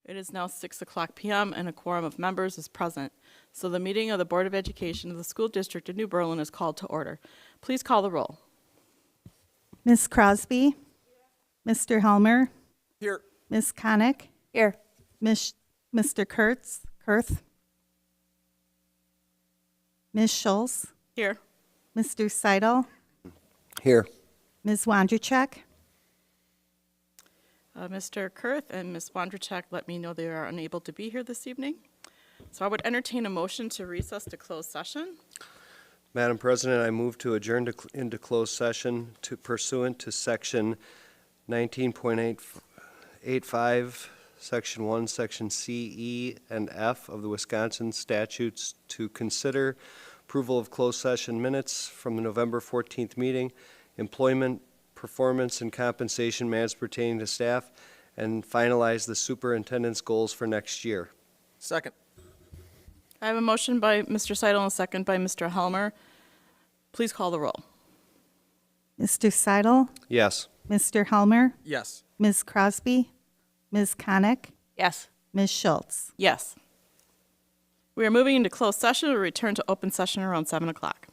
It is now 6:00 p.m. and a quorum of members is present. So the meeting of the Board of Education of the School District of New Berlin is called to order. Please call the roll. Ms. Crosby? Mr. Helmer? Here. Ms. Connick? Here. Mr. Kurth? Ms. Schultz? Here. Mr. Seidel? Here. Ms. Wondricek? Mr. Kurth and Ms. Wondricek let me know they are unable to be here this evening. So I would entertain a motion to recess to closed session. Madam President, I move to adjourn into closed session pursuant to Section 19.85, Section 1, Section C, E, and F of the Wisconsin statutes to consider approval of closed session minutes from the November 14th meeting, employment, performance, and compensation matters pertaining to staff, and finalize the superintendent's goals for next year. Second. I have a motion by Mr. Seidel and a second by Mr. Helmer. Please call the roll. Mr. Seidel? Yes. Mr. Helmer? Yes. Ms. Crosby? Ms. Connick? Yes. Ms. Schultz? Yes. We are moving into closed session. We'll return to open session around 7:00.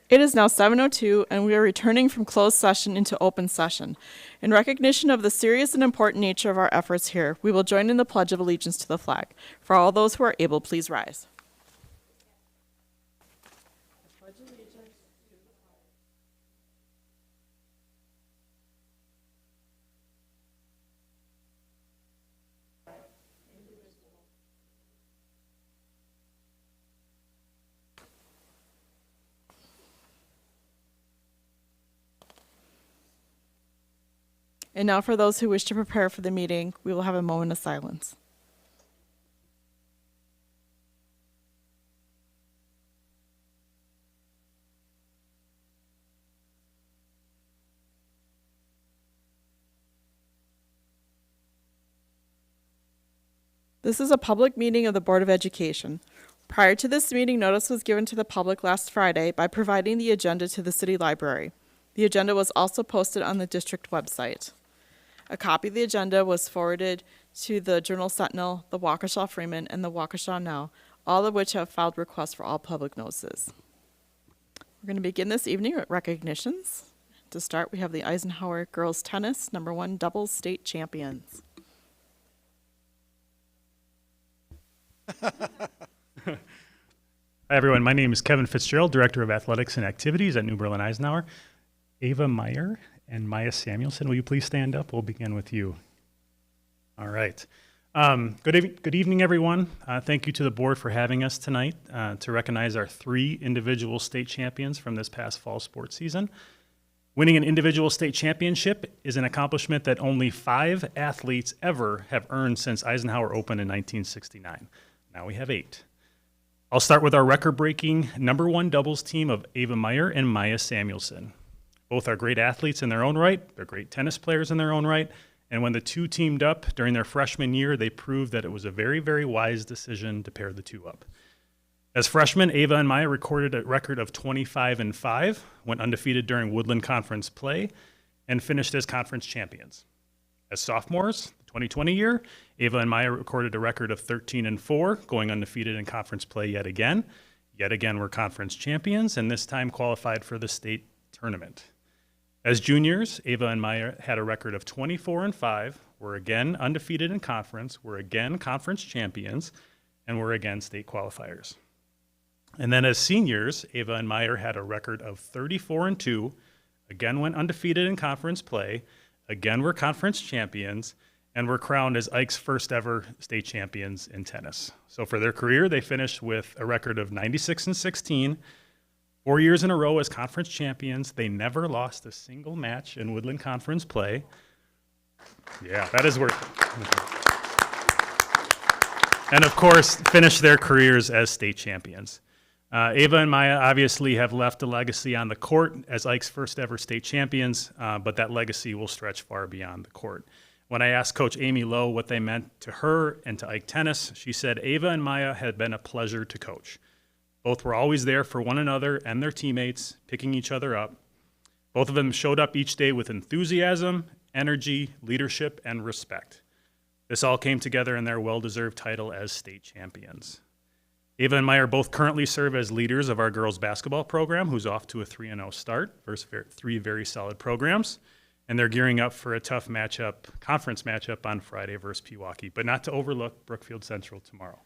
It is now 7:02, and we are returning from closed session into open session. In recognition of the serious and important nature of our efforts here, we will join in the Pledge of Allegiance to the flag. For all those who are able, please rise. And now for those who wish to prepare for the meeting, we will have a moment of silence. This is a public meeting of the Board of Education. Prior to this meeting, notice was given to the public last Friday by providing the agenda to the City Library. The agenda was also posted on the district website. A copy of the agenda was forwarded to the Journal-Sentinel, the Waukesha Freeman, and the Waukesha Now, all of which have filed requests for all public notices. We're going to begin this evening with recognitions. To start, we have the Eisenhower Girls Tennis #1 Doubles State Champions. Hi, everyone. My name is Kevin Fitzgerald, Director of Athletics and Activities at New Berlin Eisenhower. Ava Meyer and Maya Samuelson, will you please stand up? We'll begin with you. All right. Good evening, everyone. Thank you to the board for having us tonight to recognize our 3 individual state champions from this past fall sports season. Winning an individual state championship is an accomplishment that only 5 athletes ever have earned since Eisenhower opened in 1969. Now we have 8. I'll start with our record-breaking #1 doubles team of Ava Meyer and Maya Samuelson. Both are great athletes in their own right. They're great tennis players in their own right. And when the two teamed up during their freshman year, they proved that it was a very, very wise decision to pair the two up. As freshmen, Ava and Maya recorded a record of 25-5, went undefeated during Woodland Conference play, and finished as conference champions. As sophomores, the 2020 year, Ava and Maya recorded a record of 13-4, going undefeated in conference play yet again. Yet again, were conference champions, and this time qualified for the state tournament. As juniors, Ava and Maya had a record of 24-5, were again undefeated in conference, were again conference champions, and were again state qualifiers. And then as seniors, Ava and Maya had a record of 34-2, again went undefeated in conference play, again were conference champions, and were crowned as Ike's first ever state champions in tennis. So for their career, they finished with a record of 96-16, 4 years in a row as conference champions. They never lost a single match in Woodland Conference play. Yeah, that is worth it. And of course, finished their careers as state champions. Ava and Maya obviously have left a legacy on the court as Ike's first ever state champions, but that legacy will stretch far beyond the court. When I asked Coach Amy Lowe what they meant to her and to Ike tennis, she said Ava and Maya had been a pleasure to coach. Both were always there for one another and their teammates, picking each other up. Both of them showed up each day with enthusiasm, energy, leadership, and respect. This all came together in their well-deserved title as state champions. Ava and Maya both currently serve as leaders of our girls basketball program, who's off to a 3-0 start versus 3 very solid programs. And they're gearing up for a tough conference matchup on Friday versus Pewaukee, but not to overlook Brookfield Central tomorrow.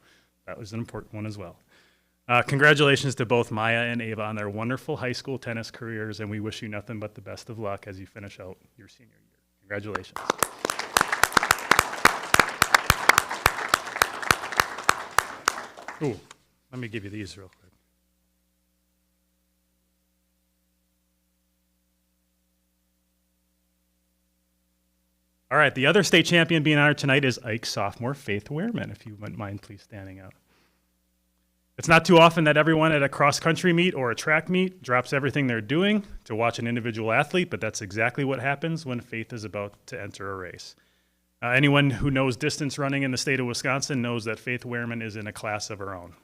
That was an important one as well. Congratulations to both Maya and Ava on their wonderful high school tennis careers, and we wish you nothing but the best of luck as you finish out your senior year. Congratulations. Ooh, let me give you these real quick. All right, the other state champion being honored tonight is Ike's sophomore, Faith Wehrman, if you wouldn't mind please standing up. It's not too often that everyone at a cross-country meet or a track meet drops everything they're doing to watch an individual athlete, but that's exactly what happens when Faith is about to enter a race. Anyone who knows distance running in the state of Wisconsin knows that Faith Wehrman is in a class of her own.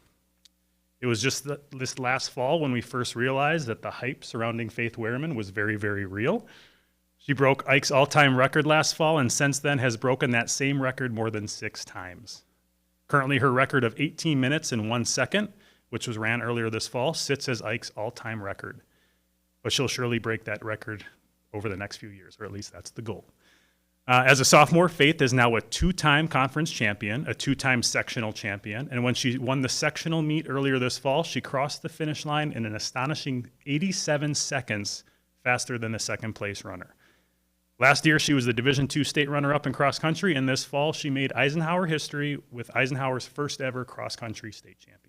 It was just this last fall when we first realized that the hype surrounding Faith Wehrman was very, very real. She broke Ike's all-time record last fall and since then has broken that same record more than 6 times. Currently, her record of 18 minutes and 1 second, which was ran earlier this fall, sits as Ike's all-time record. but she'll surely break that record over the next few years, or at least that's the goal. As a sophomore, Faith is now a 2-time conference champion, a 2-time sectional champion, and when she won the sectional meet earlier this fall, she crossed the finish line in an astonishing 87 seconds faster than the second place runner. Last year, she was the Division II state runner-up in cross country, and this fall, she made Eisenhower history with Eisenhower's first ever cross country state championship.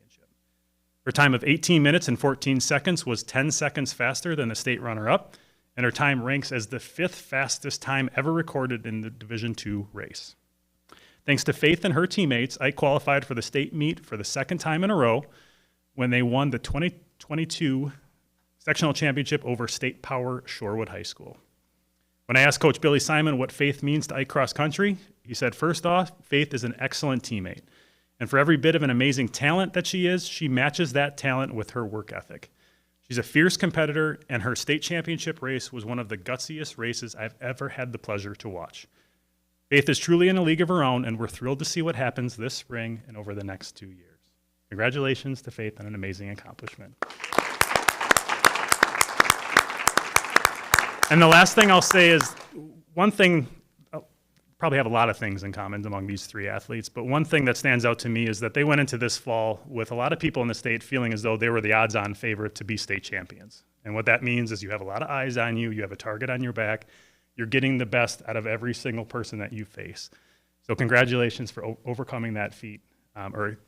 Her time of 18 minutes and 14 seconds was 10 seconds faster than the state runner-up, and her time ranks as the 5th fastest time ever recorded in the Division II race. Thanks to Faith and her teammates, Ike qualified for the state meet for the second time in a row when they won the 2022 sectional championship over State Power Shorewood High School. When I asked Coach Billy Simon what Faith means to Ike Cross Country, he said, first off, Faith is an excellent teammate. And for every bit of an amazing talent that she is, she matches that talent with her work ethic. She's a fierce competitor, and her state championship race was one of the gutsiest races I've ever had the pleasure to watch. Faith is truly in a league of her own, and we're thrilled to see what happens this spring and over the next 2 years. Congratulations to Faith on an amazing accomplishment. And the last thing I'll say is one thing, probably have a lot of things in common among these 3 athletes, but one thing that stands out to me is that they went into this fall with a lot of people in the state feeling as though they were the odds-on favorite to be state champions. And what that means is you have a lot of eyes on you, you have a target on your back, you're getting the best out of every single person that you face. So congratulations for overcoming that feat, or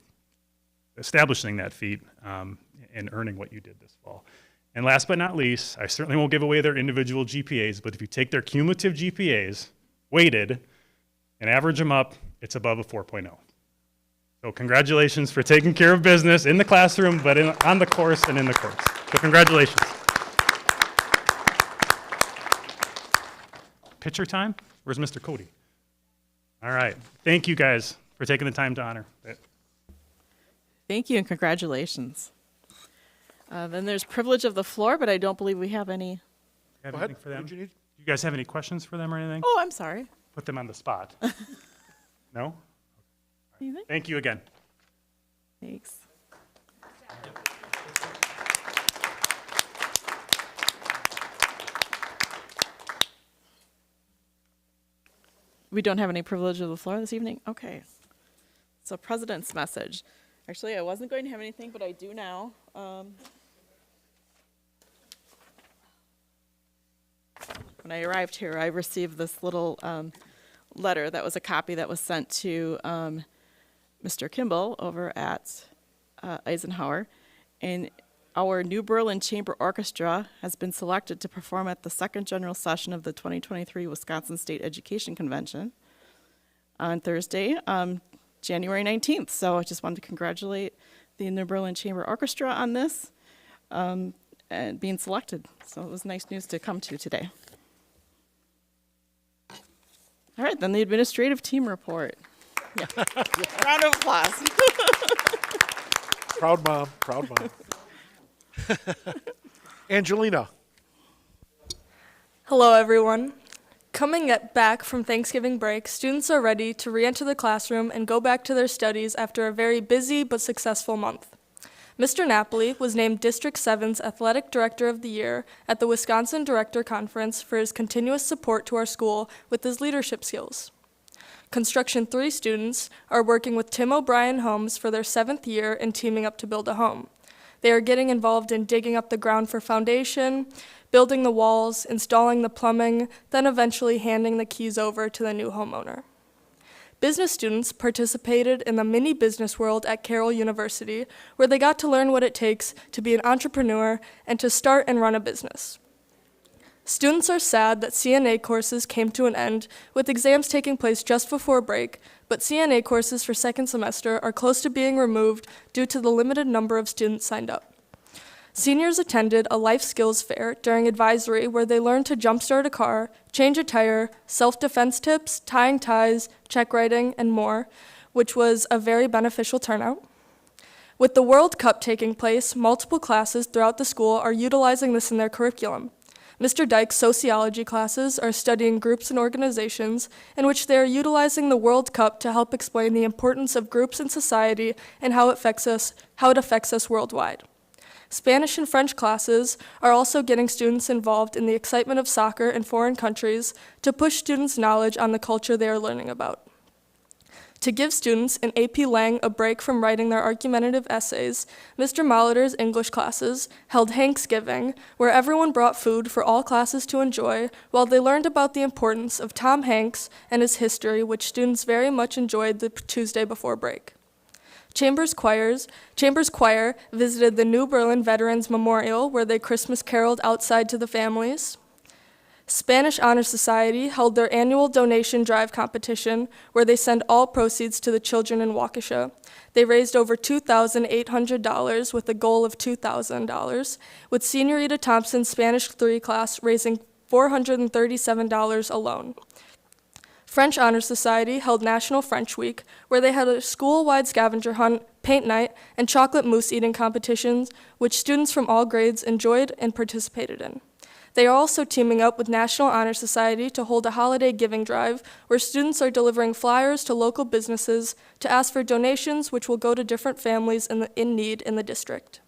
establishing that feat, and earning what you did this fall. And last but not least, I certainly won't give away their individual GPAs, but if you take their cumulative GPAs, weighted, and average them up, it's above a 4.0. So congratulations for taking care of business in the classroom, but on the course and in the courts. So congratulations. Pitcher time? Where's Mr. Cody? All right. Thank you guys for taking the time to honor it. Thank you and congratulations. Then there's privilege of the floor, but I don't believe we have any. Have Go anything ahead. for them? What'd you need? You guys have any questions for them or anything? Oh, I'm sorry. Put them on the spot. No? Anything? Thank you again. Thanks. We don't have any privilege of the floor this evening? Okay. So President's message. Actually, I wasn't going to have anything, but I do now. When I arrived here, I received this little letter that was a copy that was sent to Mr. Kimball over at Eisenhower. And our New Berlin Chamber Orchestra has been selected to perform at the second general session of the 2023 Wisconsin State Education Convention on Thursday, January 19th. So I just wanted to congratulate the New Berlin Chamber Orchestra on this and being selected. So it was nice news to come to today. All right, then the administrative team report. Yeah. Round of applause. Proud mom, proud mom. Angelina. Hello, everyone. Coming back from Thanksgiving break, students are ready to re-enter the classroom and go back to their studies after a very busy but successful month. Mr. Napoli was named District 7's Athletic Director of the Year at the Wisconsin Director Conference for his continuous support to our school with his leadership skills. Construction 3 students are working with Tim O'Brien Homes for their 7th year in teaming up to build a home. They are getting involved in digging up the ground for foundation, building the walls, installing the plumbing, then eventually handing the keys over to the new homeowner. Business students participated in the mini business world at Carroll University, where they got to learn what it takes to be an entrepreneur and to start and run a business. Students are sad that CNA courses came to an end, with exams taking place just before break, but CNA courses for second semester are close to being removed due to the limited number of students signed up. Seniors attended a life skills fair during advisory where they learned to jumpstart a car, change a tire, self-defense tips, tying ties, check writing, and more, which was a very beneficial turnout. With the World Cup taking place, multiple classes throughout the school are utilizing this in their curriculum. Mr. Dyke's sociology classes are studying groups and organizations in which they are utilizing the World Cup to help explain the importance of groups in society and how it affects us worldwide. Spanish and French classes are also getting students involved in the excitement of soccer in foreign countries to push students' knowledge on the culture they are learning about. To give students in AP Lang a break from writing their argumentative essays, Mr. Molitor's English classes held Hanksgiving, where everyone brought food for all classes to enjoy while they learned about the importance of Tom Hanks and his history, which students very much enjoyed the Tuesday before break. Chambers Choir visited the New Berlin Veterans Memorial, where they Christmas caroled outside to the families. Spanish Honor Society held their annual donation drive competition, where they send all proceeds to the children in Waukesha. They raised over $2,800 with a goal of $2,000, with Senorita Thompson's Spanish 3 class raising $437 alone. French Honor Society held National French Week, where they had a school-wide scavenger hunt, paint night, and chocolate mousse eating competitions, which students from all grades enjoyed and participated in. They are also teaming up with National Honor Society to hold a holiday giving drive, where students are delivering flyers to local businesses to ask for donations, which will go to different families in need in the district.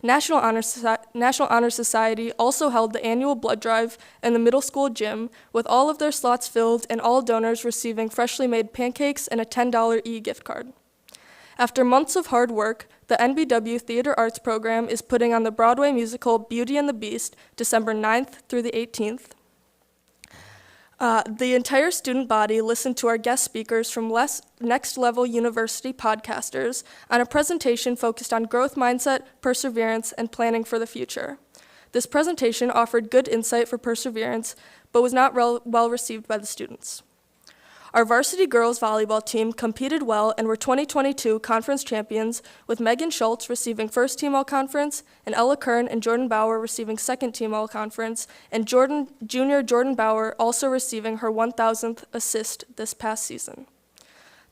National Honor Society also held the annual blood drive in the middle school gym, with all of their slots filled and all donors receiving freshly made pancakes and a $10 e-gift card. After months of hard work, the NBW Theater Arts Program is putting on the Broadway musical Beauty and the Beast, December 9th through the 18th. The entire student body listened to our guest speakers from Next Level University podcasters on a presentation focused on growth mindset, perseverance, and planning for the future. This presentation offered good insight for perseverance, but was not well received by the students. Our varsity girls volleyball team competed well and were 2022 conference champions, with Megan Schultz receiving first team all-conference, and Ella Kern and Jordan Bauer receiving second team all-conference, and junior Jordan Bauer also receiving her 1,000th assist this past season.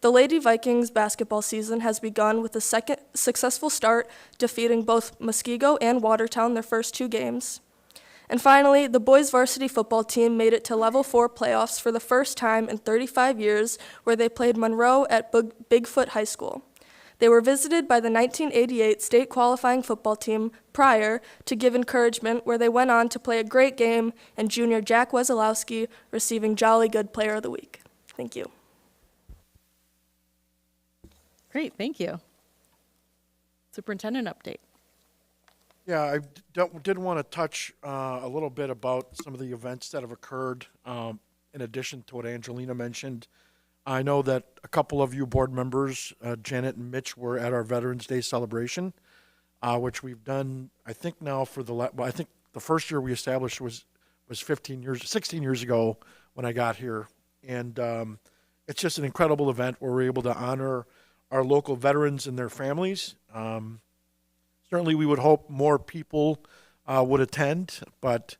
The Lady Vikings basketball season has begun with a second successful start, defeating both Muskego and Watertown their first 2 games. And finally, the boys varsity football team made it to Level 4 playoffs for the first time in 35 years, where they played Monroe at Bigfoot High School. They were visited by the 1988 state qualifying football team prior to give encouragement, where they went on to play a great game, and junior Jack Wesolowski receiving Jolly Good Player of the Week. Thank you. Great, thank you. Superintendent update. Yeah, I did want to touch a little bit about some of the events that have occurred in addition to what Angelina mentioned. I know that a couple of you board members, Janet and Mitch, were at our Veterans Day celebration, which we've done, I think now for I think the first year we established was 16 years ago when I got here. And it's just an incredible event where we're able to honor our local veterans and their families. Certainly, we would hope more people would attend, but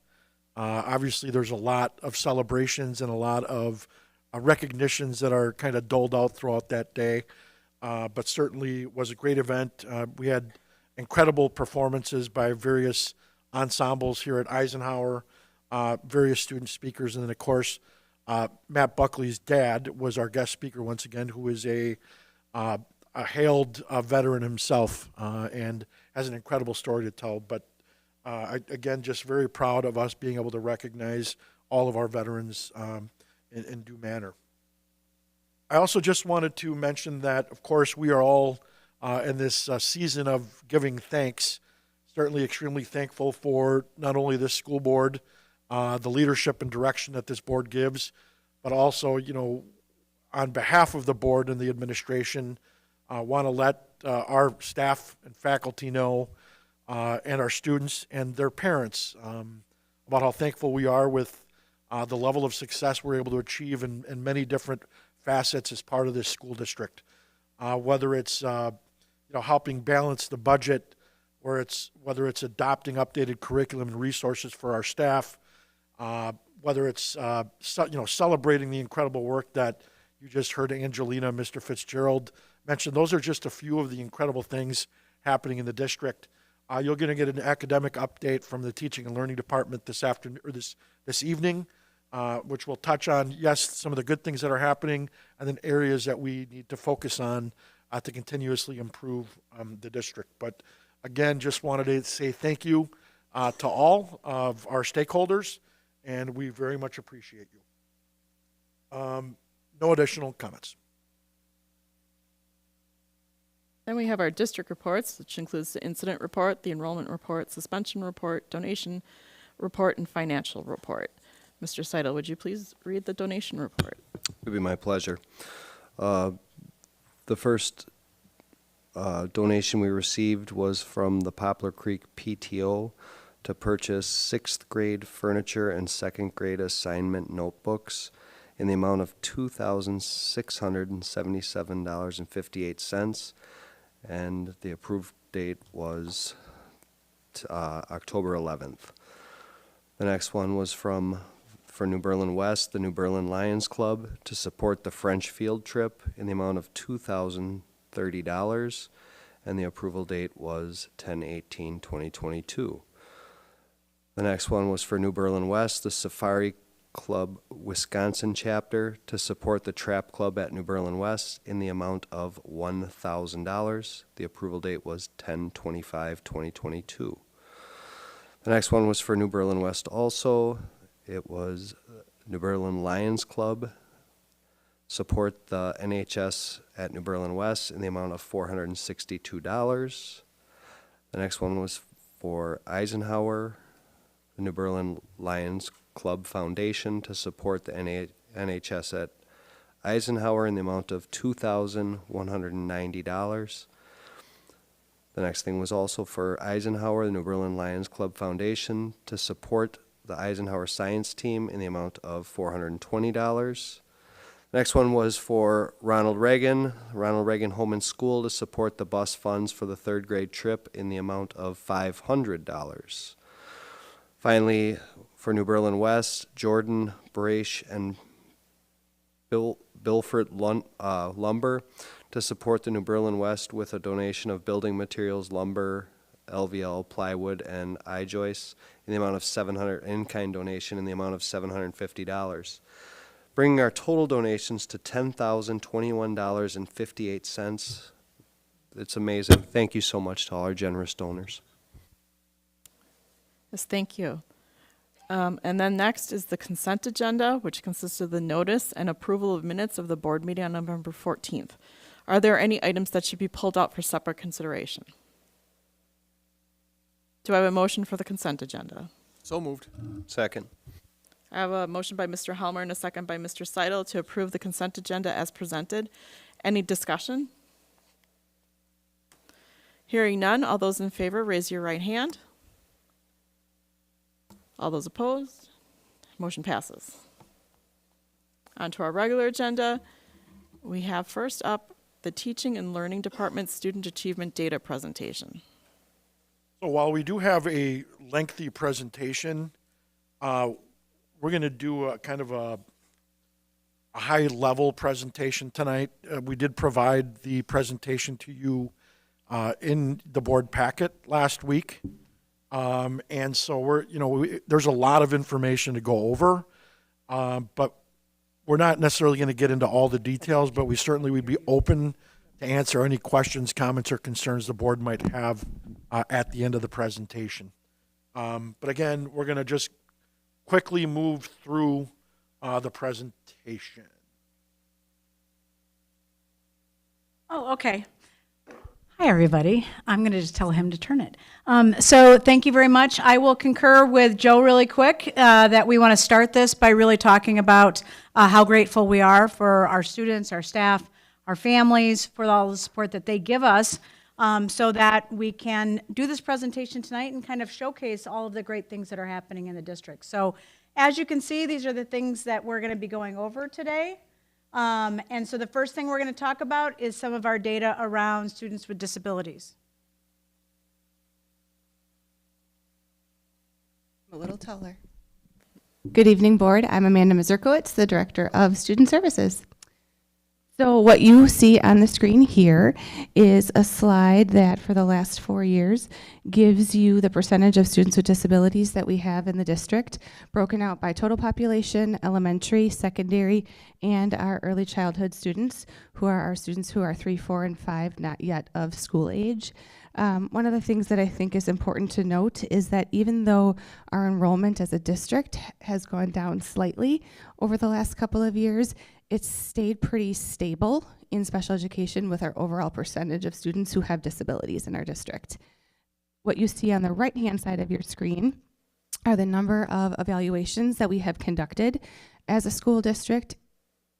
obviously there's a lot of celebrations and a lot of recognitions that are kind of doled out throughout that day. But certainly was a great event. We had incredible performances by various ensembles here at Eisenhower, various student speakers, and then, of course, Matt Buckley's dad was our guest speaker once again, who is a hailed veteran himself and has an incredible story to tell. But again, just very proud of us being able to recognize all of our veterans in due manner. I also just wanted to mention that, of course, we are all in this season of giving thanks. Certainly extremely thankful for not only this school board, the leadership and direction that this board gives, but also, on behalf of the board and the administration, want to let our staff and faculty know, and our students and their parents, about how thankful we are with the level of success we're able to achieve in many different facets as part of this school district. Whether it's helping balance the budget, whether it's adopting updated curriculum and resources for our staff, whether it's celebrating the incredible work that you just heard Angelina and Mr. Fitzgerald mention. Those are just a few of the incredible things happening in the district. You're going to get an academic update from the Teaching and Learning Department this afternoon or this evening, which will touch on, yes, some of the good things that are happening, and then areas that we need to focus on to continuously improve the district. But Again, just wanted to say thank you to all of our stakeholders, and we very much appreciate you. No additional comments. Then we have our district reports, which includes the incident report, the enrollment report, suspension report, donation report, and financial report. Mr. Seidel, would you please read the donation report? It would be my pleasure. The first donation we received was from the Poplar Creek PTO to purchase 6th grade furniture and 2nd grade assignment notebooks in the amount of $2,677.58, and the approved date was October 11th. The next one was for New Berlin West, the New Berlin Lions Club, to support the French field trip in the amount of $2,030, and the approval date was 10/18/2022. The next one was for New Berlin West, the Safari Club Wisconsin chapter, to support the Trap Club at New Berlin West in the amount of $1,000. The approval date was 10/25/2022. The next one was for New Berlin West also. It was New Berlin Lions Club, support the NHS at New Berlin West in the amount of $462. The next one was for Eisenhower, the New Berlin Lions Club Foundation, to support the NHS at Eisenhower in the amount of $2,190. The next thing was also for Eisenhower, the New Berlin Lions Club Foundation, to support the Eisenhower Science Team in the amount of $420. Next one was for Ronald Reagan Home and School, to support the bus funds for the 3rd grade trip in the amount of $500. Finally, for New Berlin West, Jordan Braish and Bilford Lumber, to support the New Berlin West with a donation of building materials, lumber, LVL, plywood, and I-joists in the amount of in-kind donation in the amount of $750, bringing our total donations to $10,021.58. It's amazing. Thank you so much to all our generous donors. Yes, thank you. And then next is the consent agenda, which consists of the notice and approval of minutes of the board meeting on November 14th. Are there any items that should be pulled out for separate consideration? Do I have a motion for the consent agenda? So moved. Second. I have a motion by Mr. Helmer and a second by Mr. Seidel to approve the consent agenda as presented. Any discussion? Hearing none, all those in favor, raise your right hand. All those opposed? Motion passes. On to our regular agenda. We have first up the Teaching and Learning Department Student Achievement Data Presentation. So while we do have a lengthy presentation, we're going to do a kind of a high-level presentation tonight. We did provide the presentation to you in the board packet last week. And so there's a lot of information to go over, but we're not necessarily going to get into all the details, but we certainly would be open to answer any questions, comments, or concerns the board might have at the end of the presentation. But again, we're going to just quickly move through the presentation. Oh, okay. Hi, everybody. I'm going to just tell him to turn it. So thank you very much. I will concur with Joe really quick that we want to start this by really talking about how grateful we are for our students, our staff, our families, for all the support that they give us, so that we can do this presentation tonight and kind of showcase all of the great things that are happening in the district. So as you can see, these are the things that we're going to be going over today. And so the first thing we're going to talk about is some of our data around students with disabilities. A little taller. Good evening, board. I'm Amanda Mazurkowitz, the Director of Student Services. So what you see on the screen here is a slide that for the last 4 years gives you the percentage of students with disabilities that we have in the district, broken out by total population, elementary, secondary, and our early childhood students, who are our students who are 3, 4, and 5, not yet of school age. One of the things that I think is important to note is that even though our enrollment as a district has gone down slightly over the last couple of years, it's stayed pretty stable in special education with our overall percentage of students who have disabilities in our district. What you see on the right-hand side of your screen are the number of evaluations that we have conducted as a school district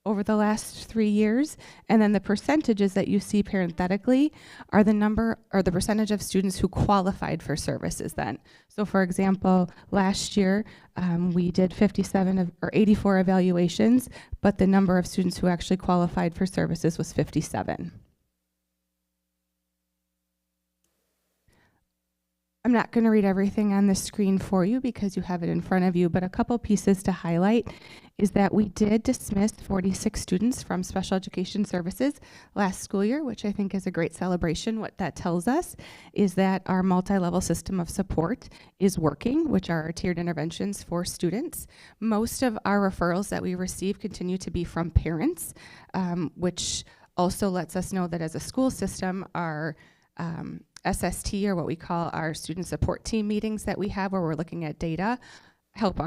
over the last 3 years, and then the percentages that you see parenthetically are the number or the percentage of students who qualified for services then. So for example, last year we did 84 evaluations, but the number of students who actually qualified for services was 57. I'm not going to read everything on the screen for you because you have it in front of you, but a couple pieces to highlight is that we did dismiss 46 students from special education services last school year, which I think is a great celebration. What that tells us is that our multi-level system of support is working, which are our tiered interventions for students. Most of our referrals that we receive continue to be from parents, which also lets us know that as a school system, our SST, or what we call our student support team meetings that we have where we're looking at data, help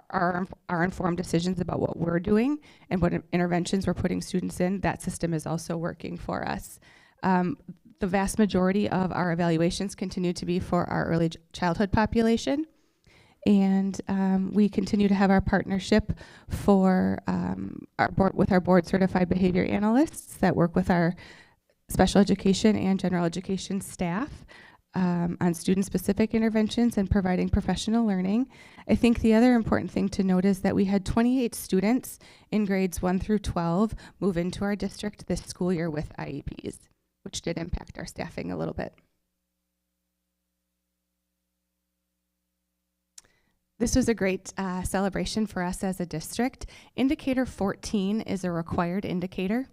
our informed decisions about what we're doing and what interventions we're putting students in. That system is also working for us. The vast majority of our evaluations continue to be for our early childhood population. And we continue to have our partnership for with our board certified behavior analysts that work with our special education and general education staff on student-specific interventions and providing professional learning. I think the other important thing to note is that we had 28 students in grades 1 through 12 move into our district this school year with IEPs, which did impact our staffing a little bit. This was a great celebration for us as a district. Indicator 14 is a required indicator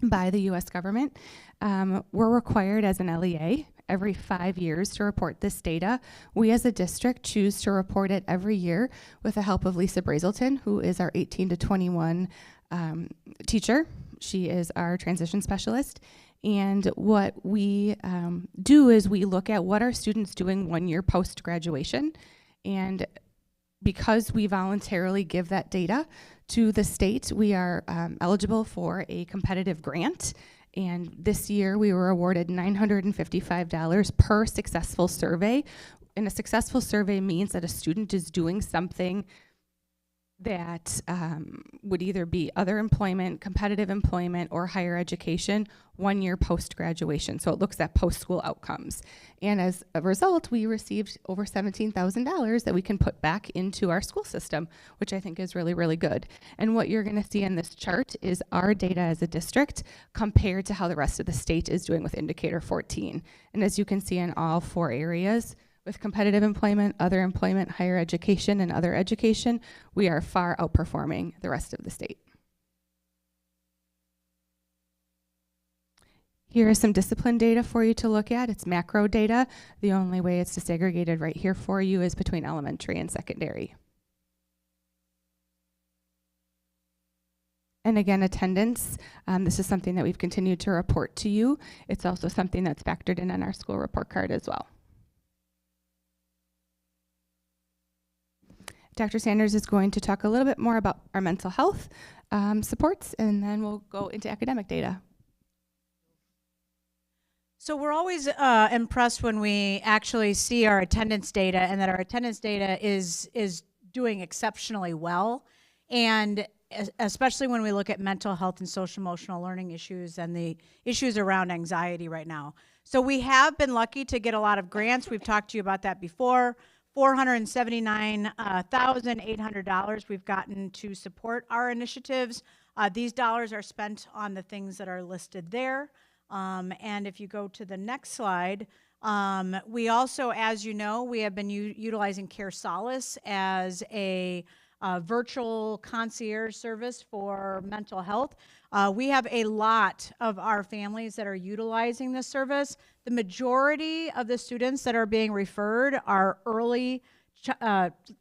by the U.S. government. We're required as an LEA every 5 years to report this data. We as a district choose to report it every year with the help of Lisa Brazelton, who is our 18 to 21 teacher. She is our transition specialist. And what we do is we look at what are students doing 1 year post-graduation. And because we voluntarily give that data to the state, we are eligible for a competitive grant. And this year we were awarded $955 per successful survey. And a successful survey means that a student is doing something that would either be other employment, competitive employment, or higher education 1 year post-graduation. So it looks at post-school outcomes. And as a result, we received over $17,000 that we can put back into our school system, which I think is really, really good. And what you're gonna see in this chart is our data as a district compared to how the rest of the state is doing with indicator 14. And as you can see in all 4 areas, with competitive employment, other employment, higher education, and other education, we are far outperforming the rest of the state. Here is some discipline data for you to look at. It's macro data. The only way it's disaggregated right here for you is between elementary and secondary. And again, attendance. This is something that we've continued to report to you. It's also something that's factored in on our school report card as well. Dr. Sanders is going to talk a little bit more about our mental health supports, and then we'll go into academic data. So we're always impressed when we actually see our attendance data and that our attendance data is doing exceptionally well. And especially when we look at mental health and social emotional learning issues and the issues around anxiety right now. So we have been lucky to get a lot of grants. We've talked to you about that before. $479,800 we've gotten to support our initiatives. These dollars are spent on the things that are listed there. And if you go to the next slide, we also, as you know, we have been utilizing Care Solace as a virtual concierge service for mental health. We have a lot of our families that are utilizing this service. The majority of the students that are being referred are early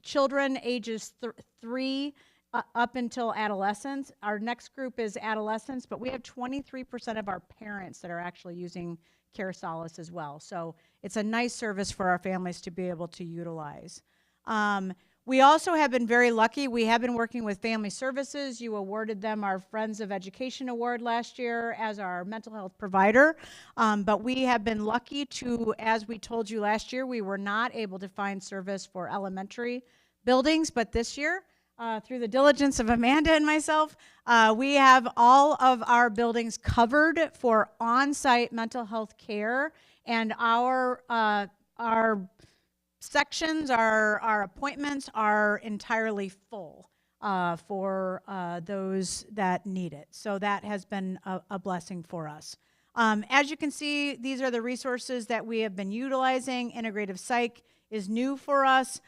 children ages 3 up until adolescence. Our next group is adolescents, but we have 23% of our parents that are actually using Care Solace as well. So it's a nice service for our families to be able to utilize. We also have been very lucky. We have been working with Family Services. You awarded them our Friends of Education Award last year as our mental health provider. But we have been lucky to, as we told you last year, we were not able to find service for elementary buildings, but this year, through the diligence of Amanda and myself, we have all of our buildings covered for on-site mental health care, and our sections, our appointments are entirely full for those that need it. So that has been a blessing for us. As you can see, these are the resources that we have been utilizing. Integrative Psych is new for us.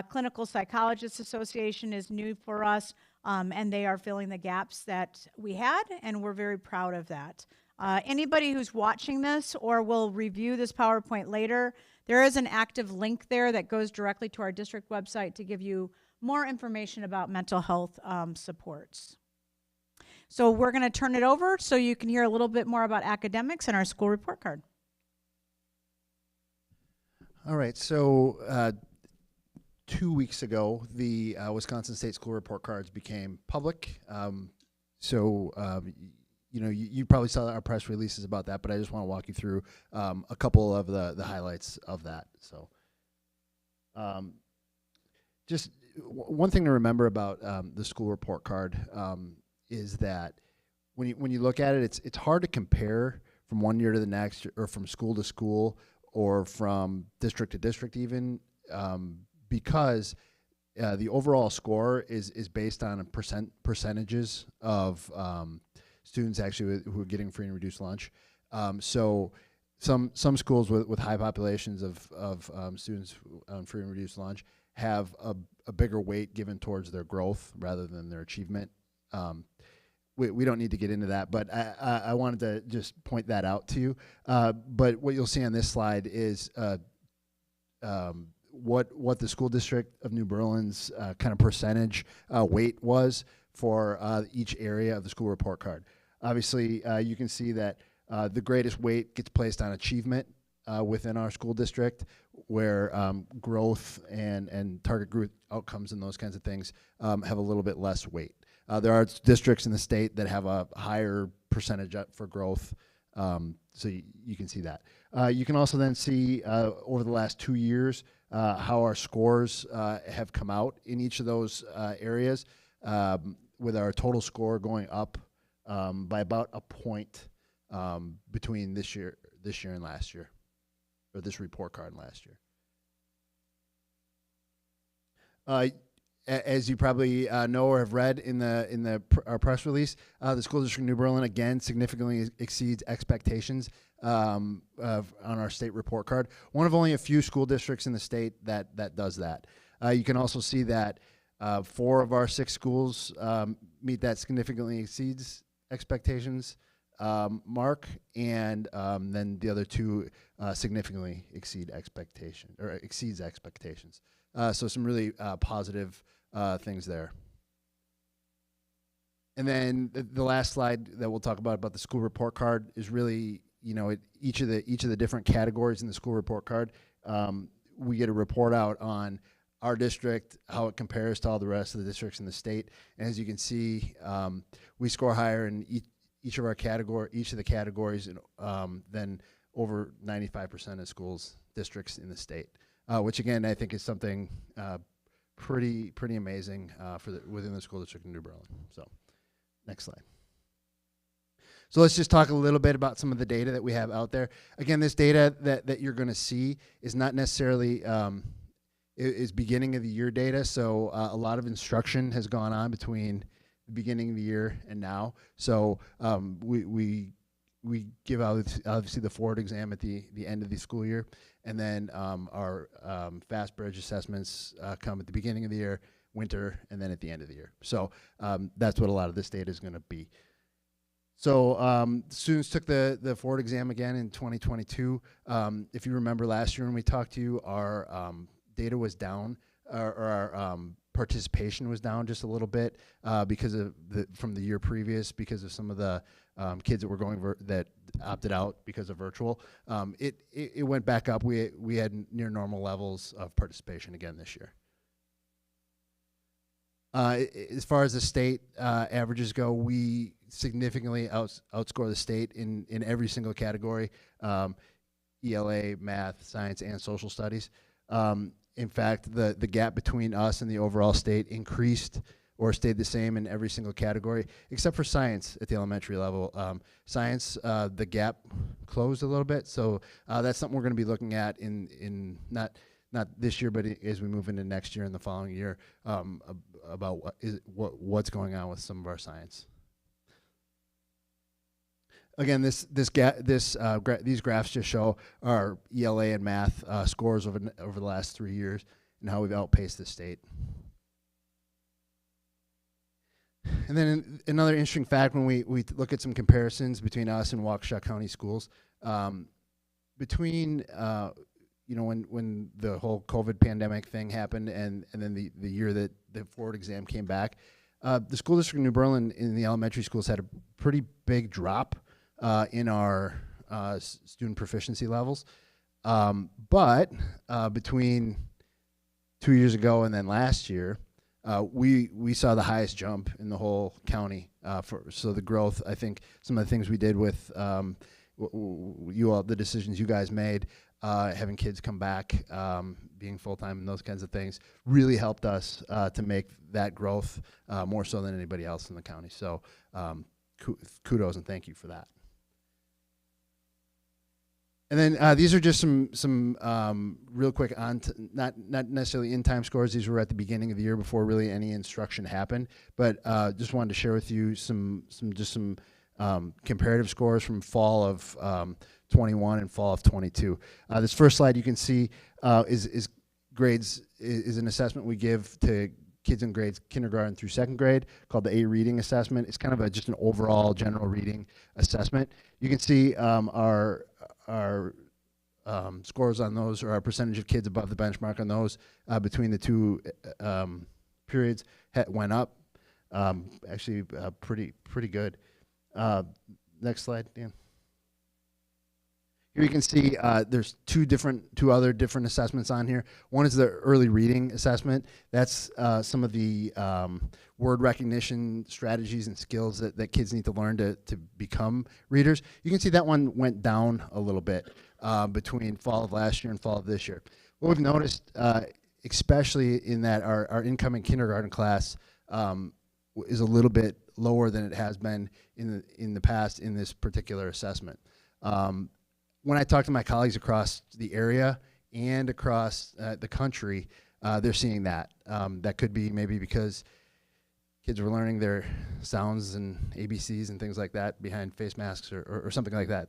Clinical Psychologists Association is new for us, and they are filling the gaps that we had, and we're very proud of that. Anybody who's watching this or will review this PowerPoint later, there is an active link there that goes directly to our district website to give you more information about mental health supports. So we're going to turn it over so you can hear a little bit more about academics and our school report card. All right, so 2 weeks ago, the Wisconsin State School Report Cards became public. You probably saw our press releases about that, but I just want to walk you through a couple of the highlights of that. So, just one thing to remember about the school report card is that when you look at it, it's hard to compare from one year to the next, or from school to school, or from district to district even, because the overall score is based on percentages of students actually who are getting free and reduced lunch. So some schools with high populations of students on free and reduced lunch have a bigger weight given towards their growth rather than their achievement. We don't need to get into that, but I wanted to just point that out to you. But what you'll see on this slide is what the school district of New Berlin's kind of percentage weight was for each area of the school report card. Obviously, you can see that the greatest weight gets placed on achievement within our school district, where growth and target group outcomes and those kinds of things have a little bit less weight. There are districts in the state that have a higher percentage for growth, so you can see that. You can also then see over the last 2 years how our scores have come out in each of those areas, with our total score going up by about a point between this year and last year, or this report card and last year. As you probably know or have read in our press release, the school district of New Berlin again significantly exceeds expectations on our state report card. One of only a few school districts in the state that does that. You can also see that 4 of our 6 schools meet that significantly exceeds expectations mark, and then the other 2 significantly exceeds expectations. So some really positive things there. And then the last slide that we'll talk about the school report card is really, each of the different categories in the school report card. We get a report out on our district, how it compares to all the rest of the districts in the state. And as you can see, we score higher in each of the categories, than over 95% of schools districts in the state. Which again, I think is something pretty amazing within the school district in New Berlin. So, next slide. So let's just talk a little bit about some of the data that we have out there. Again, this data that you're going to see is not necessarily is beginning of the year data. So a lot of instruction has gone on between the beginning of the year and now. So we give out obviously the Ford exam at the end of the school year, and then our Fast Bridge assessments come at the beginning of the year, winter, and then at the end of the year. So that's what a lot of this data is going to be. So students took the Ford exam again in 2022. If you remember last year when we talked to you, our data was down, or our participation was down just a little bit because of from the year previous, because of some of the kids that were going that opted out because of virtual. It went back up. We had near normal levels of participation again this year. As far as the state averages go, we significantly outscore the state in every single category, ELA, math, science, and social studies. In fact, the gap between us and the overall state increased or stayed the same in every single category, except for science at the elementary level. Science, the gap closed a little bit, so that's something we're going to be looking at in not this year, but as we move into next year and the following year, about what's going on with some of our science. Again, these graphs just show our ELA and math scores over the last 3 years and how we've outpaced the state. And then another interesting fact when we look at some comparisons between us and Waukesha County schools, between when the whole COVID pandemic thing happened and then the year that the Ford exam came back, the school district of New Berlin in the elementary schools had a pretty big drop in our student proficiency levels. But between 2 years ago and then last year, we saw the highest jump in the whole county. So the growth, I think some of the things we did with the decisions you guys made, having kids come back, being full-time and those kinds of things, really helped us to make that growth more so than anybody else in the county. So kudos and thank you for that. And then these are just some real quick not necessarily in-time scores. These were at the beginning of the year before really any instruction happened. But just wanted to share with you some comparative scores from fall of 21 and fall of 22. This first slide you can see is grades is an assessment we give to kids in grades kindergarten through second grade called the A Reading Assessment. It's kind of just an overall general reading assessment. You can see our scores on those, or our percentage of kids above the benchmark on those between the two periods went up. Actually, pretty good. Next slide, Dan. Here you can see there's two other different assessments on here. One is the early reading assessment. That's some of the word recognition strategies and skills that kids need to learn to become readers. You can see that one went down a little bit between fall of last year and fall of this year. What we've noticed, especially in that our incoming kindergarten class is a little bit lower than it has been in the past in this particular assessment. When I talk to my colleagues across the area and across the country, they're seeing that. That could be maybe because kids were learning their sounds and ABCs and things like that behind face masks or something like that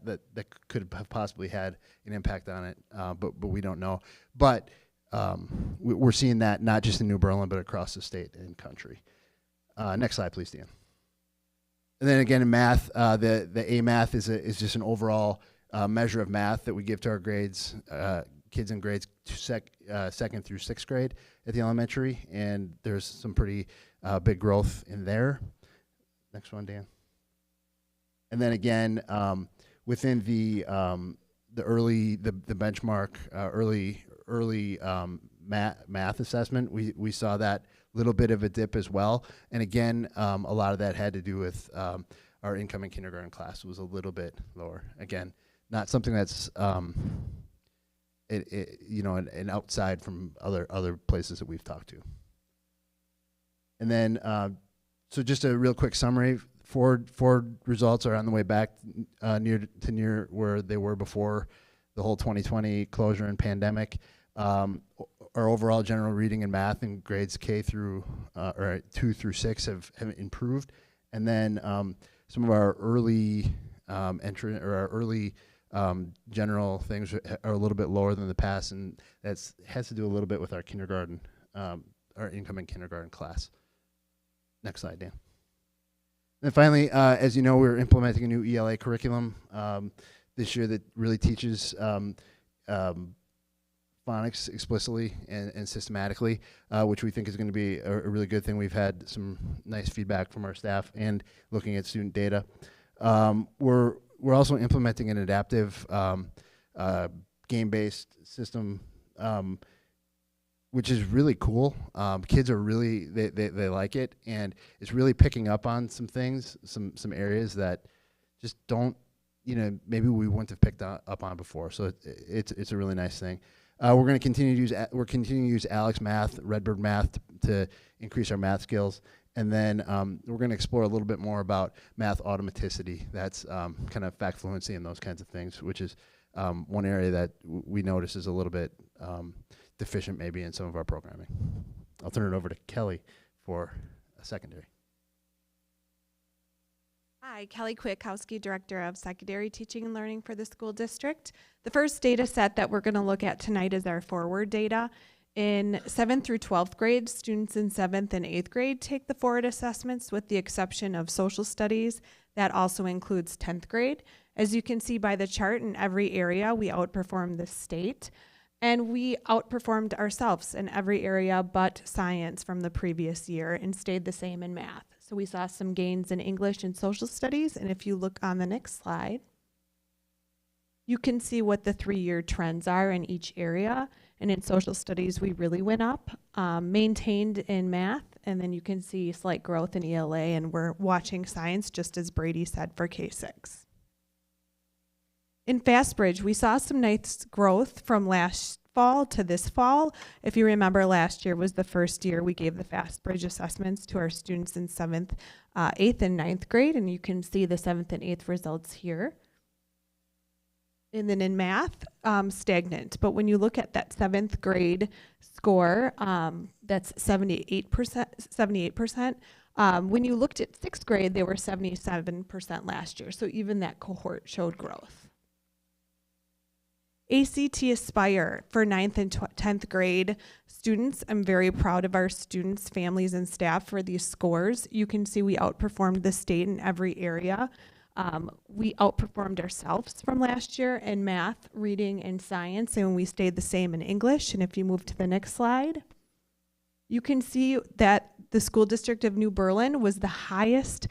could have possibly had an impact on it, but we don't know. But we're seeing that not just in New Berlin, but across the state and country. Next slide, please, Dan. And then again in math, the A Math is just an overall measure of math that we give to our grades, kids in grades second through sixth grade at the elementary, and there's some pretty big growth in there. Next one, Dan. And then again, within the benchmark early math assessment, we saw that little bit of a dip as well. And again, a lot of that had to do with our incoming kindergarten class was a little bit lower. Again, not something that's an outside from other places that we've talked to. And then, so just a real quick summary. Ford results are on the way back near where they were before the whole 2020 closure and pandemic. Our overall general reading and math in grades K through or 2 through 6 have improved, and then some of our early entry or our early general things are a little bit lower than the past, and that has to do a little bit with our kindergarten, our incoming kindergarten class. Next slide, Dan. And finally, as you know, we're implementing a new ELA curriculum this year that really teaches phonics explicitly and systematically, which we think is going to be a really good thing. We've had some nice feedback from our staff and looking at student data. We're also implementing an adaptive game-based system, which is really cool. Kids are really, they like it, and it's really picking up on some things, some areas that just don't, maybe we wouldn't have picked up on before. So it's a really nice thing. We're going to continue to use Alex Math, Redbird Math to increase our math skills. And then we're going to explore a little bit more about math automaticity. That's kind of fact fluency and those kinds of things, which is one area that we notice is a little bit deficient maybe in some of our programming. I'll turn it over to Kelly for a secondary. Hi, Kelly Kwiatkowski, Director of Secondary Teaching and Learning for the school district. The first data set that we're going to look at tonight is our forward data. In 7th through 12th grade, students in 7th and 8th grade take the forward assessments with the exception of social studies. That also includes 10th grade. As you can see by the chart, in every area we outperformed the state, and we outperformed ourselves in every area but science from the previous year and stayed the same in math. So we saw some gains in English and social studies, and if you look on the next slide, you can see what the 3-year trends are in each area. And in social studies, we really went up, maintained in math, and then you can see slight growth in ELA, and we're watching science, just as Brady said, for K-6. In FastBridge, we saw some nice growth from last fall to this fall. If you remember, last year was the first year we gave the FastBridge assessments to our students in 7th, 8th, and 9th grade, and you can see the 7th and 8th results here. And then in math, stagnant. But when you look at that 7th grade score, that's 78%. When you looked at 6th grade, they were 77% last year. So even that cohort showed growth. ACT Aspire for 9th and 10th grade students. I'm very proud of our students, families, and staff for these scores. You can see we outperformed the state in every area. We outperformed ourselves from last year in math, reading, and science, and we stayed the same in English. And if you move to the next slide, you can see that the school district of New Berlin was the highest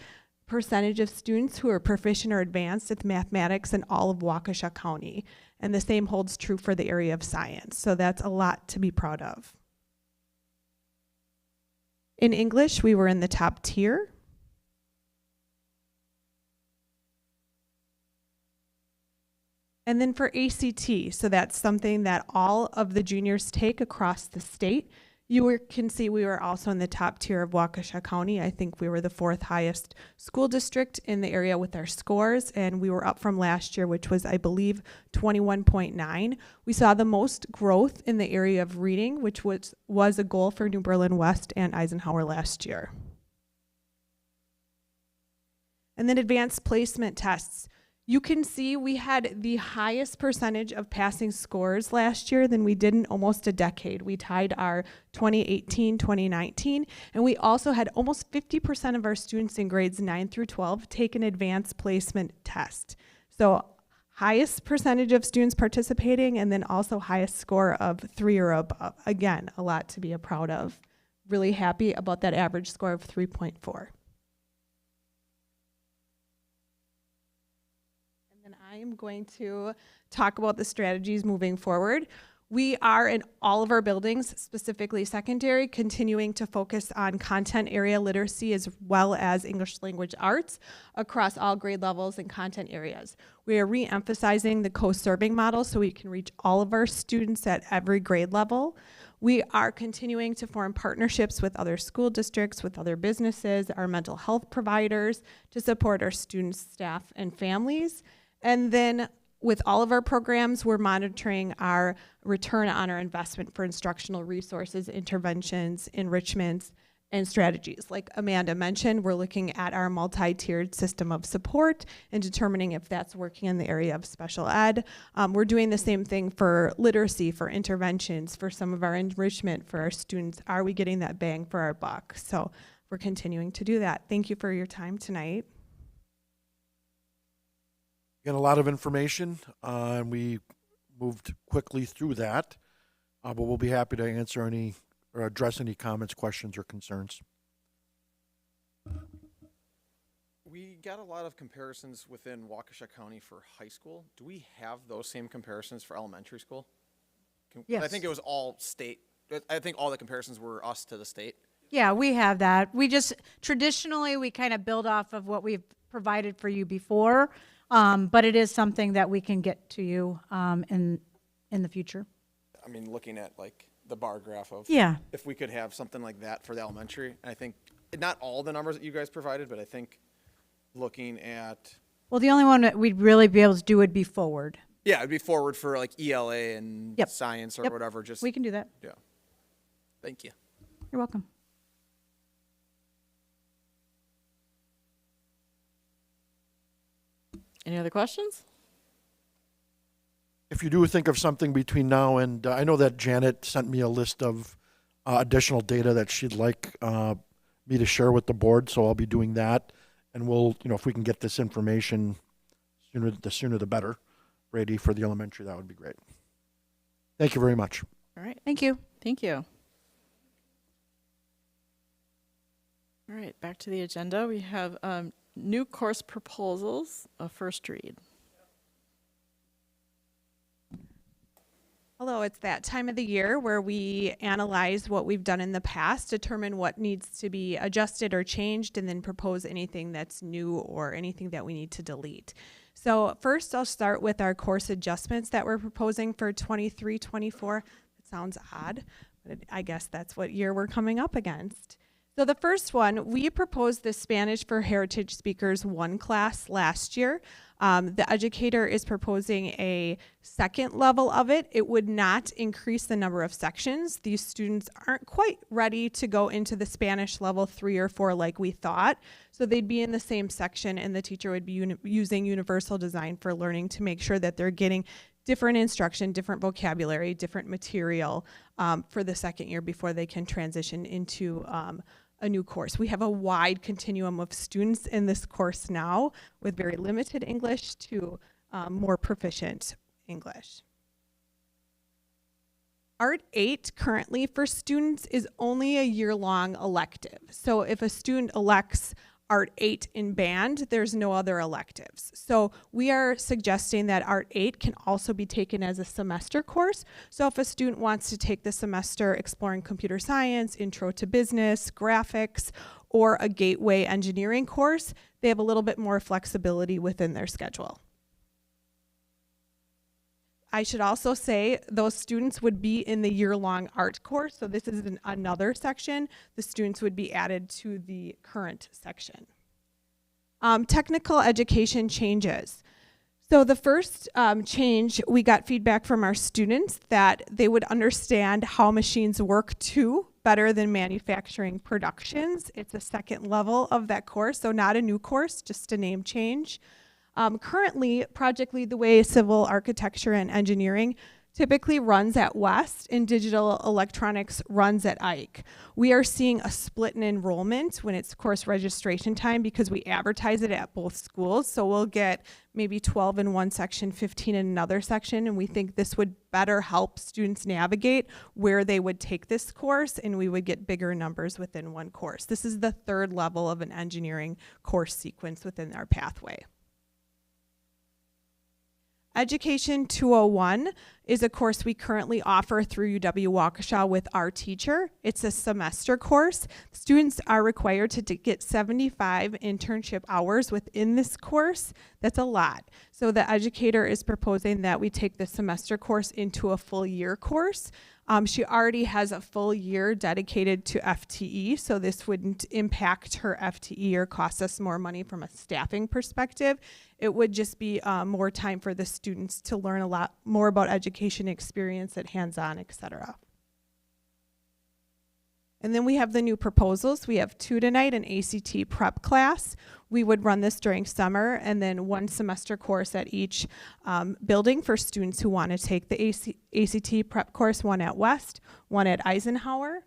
percentage of students who are proficient or advanced with mathematics in all of Waukesha County. And the same holds true for the area of science. So that's a lot to be proud of. In English, we were in the top tier. And then for ACT, so that's something that all of the juniors take across the state. You can see we were also in the top tier of Waukesha County. I think we were the 4th highest school district in the area with our scores, and we were up from last year, which was, I believe, 21.9. We saw the most growth in the area of reading, which was a goal for New Berlin West and Eisenhower last year. And then advanced placement tests. You can see we had the highest percentage of passing scores last year than we did in almost a decade. We tied our 2018, 2019, and we also had almost 50% of our students in grades 9 through 12 take an advanced placement test. So highest percentage of students participating, and then also highest score of 3 or above. Again, a lot to be proud of. Really happy about that average score of 3.4. I am going to talk about the strategies moving forward. We are in all of our buildings, specifically secondary, continuing to focus on content area literacy as well as English language arts across all grade levels and content areas. We are re-emphasizing the co-serving model so we can reach all of our students at every grade level. We are continuing to form partnerships with other school districts, with other businesses, our mental health providers to support our students, staff, and families. And then with all of our programs, we're monitoring our return on our investment for instructional resources, interventions, enrichments, and strategies. Like Amanda mentioned, we're looking at our multi-tiered system of support and determining if that's working in the area of special ed. We're doing the same thing for literacy, for interventions, for some of our enrichment for our students. Are we getting that bang for our buck? So we're continuing to do that. Thank you for your time tonight. Again, a lot of information, and we moved quickly through that, but we'll be happy to answer any or address any comments, questions, or concerns. We got a lot of comparisons within Waukesha County for high school. Do we have those same comparisons for elementary school? Yes. I think it was all state. I think all the comparisons were us to the state. Yeah, we have that. We just, traditionally, we kind of build off of what we've provided for you before, but it is something that we can get to you in the future. I mean, looking at like the bar graph of Yeah. if we could have something like that for the elementary. I think not all the numbers that you guys provided, but I think looking at, Well, the only one that we'd really be able to do would be forward. yeah, it'd be forward for like ELA and Yep. science or Yep. whatever. Just We can do that. yeah. Thank you. You're welcome. Any other questions? If you do think of something between now and, I know that Janet sent me a list of additional data that she'd like me to share with the board, so I'll be doing that. And we'll, if we can get this information the sooner the better, ready for the elementary, that would be great. Thank you very much. All right. Thank you. Thank you. All right, back to the agenda. We have new course proposals, a first read. Hello, it's that time of the year where we analyze what we've done in the past, determine what needs to be adjusted or changed, and then propose anything that's new or anything that we need to delete. So first, I'll start with our course adjustments that we're proposing for 23-24. It sounds odd, but I guess that's what year we're coming up against. So the first one, we proposed the Spanish for Heritage Speakers 1 class last year. The educator is proposing a second level of it. It would not increase the number of sections. These students aren't quite ready to go into the Spanish level 3 or 4 like we thought. So they'd be in the same section, and the teacher would be using Universal Design for Learning to make sure that they're getting different instruction, different vocabulary, different material for the second year before they can transition into a new course. We have a wide continuum of students in this course now, with very limited English to more proficient English. Art 8 currently for students is only a year-long elective. So if a student elects Art 8 in band, there's no other electives. So we are suggesting that Art 8 can also be taken as a semester course. So if a student wants to take the semester exploring computer science, intro to business, graphics, or a gateway engineering course, they have a little bit more flexibility within their schedule. I should also say those students would be in the year-long art course, so this is another section. The students would be added to the current section. Technical education changes. So the first change, we got feedback from our students that they would understand how machines work too better than manufacturing productions. It's a second level of that course, so not a new course, just a name change. Currently, Project Lead the Way Civil Architecture and Engineering typically runs at West, and Digital Electronics runs at Ike. We are seeing a split in enrollment when it's course registration time because we advertise it at both schools. So we'll get maybe 12 in one section, 15 in another section, and we think this would better help students navigate where they would take this course, and we would get bigger numbers within one course. This is the third level of an engineering course sequence within our pathway. Education 201 is a course we currently offer through UW-Waukesha with our teacher. It's a semester course. Students are required to get 75 internship hours within this course. That's a lot. So the educator is proposing that we take the semester course into a full year course. She already has a full year dedicated to FTE, so this wouldn't impact her FTE or cost us more money from a staffing perspective. It would just be more time for the students to learn a lot more about education experience at hands-on, etc. And then we have the new proposals. We have 2 tonight, an ACT prep class. We would run this during summer, and then 1 semester course at each building for students who want to take the ACT prep course, 1 at West, 1 at Eisenhower.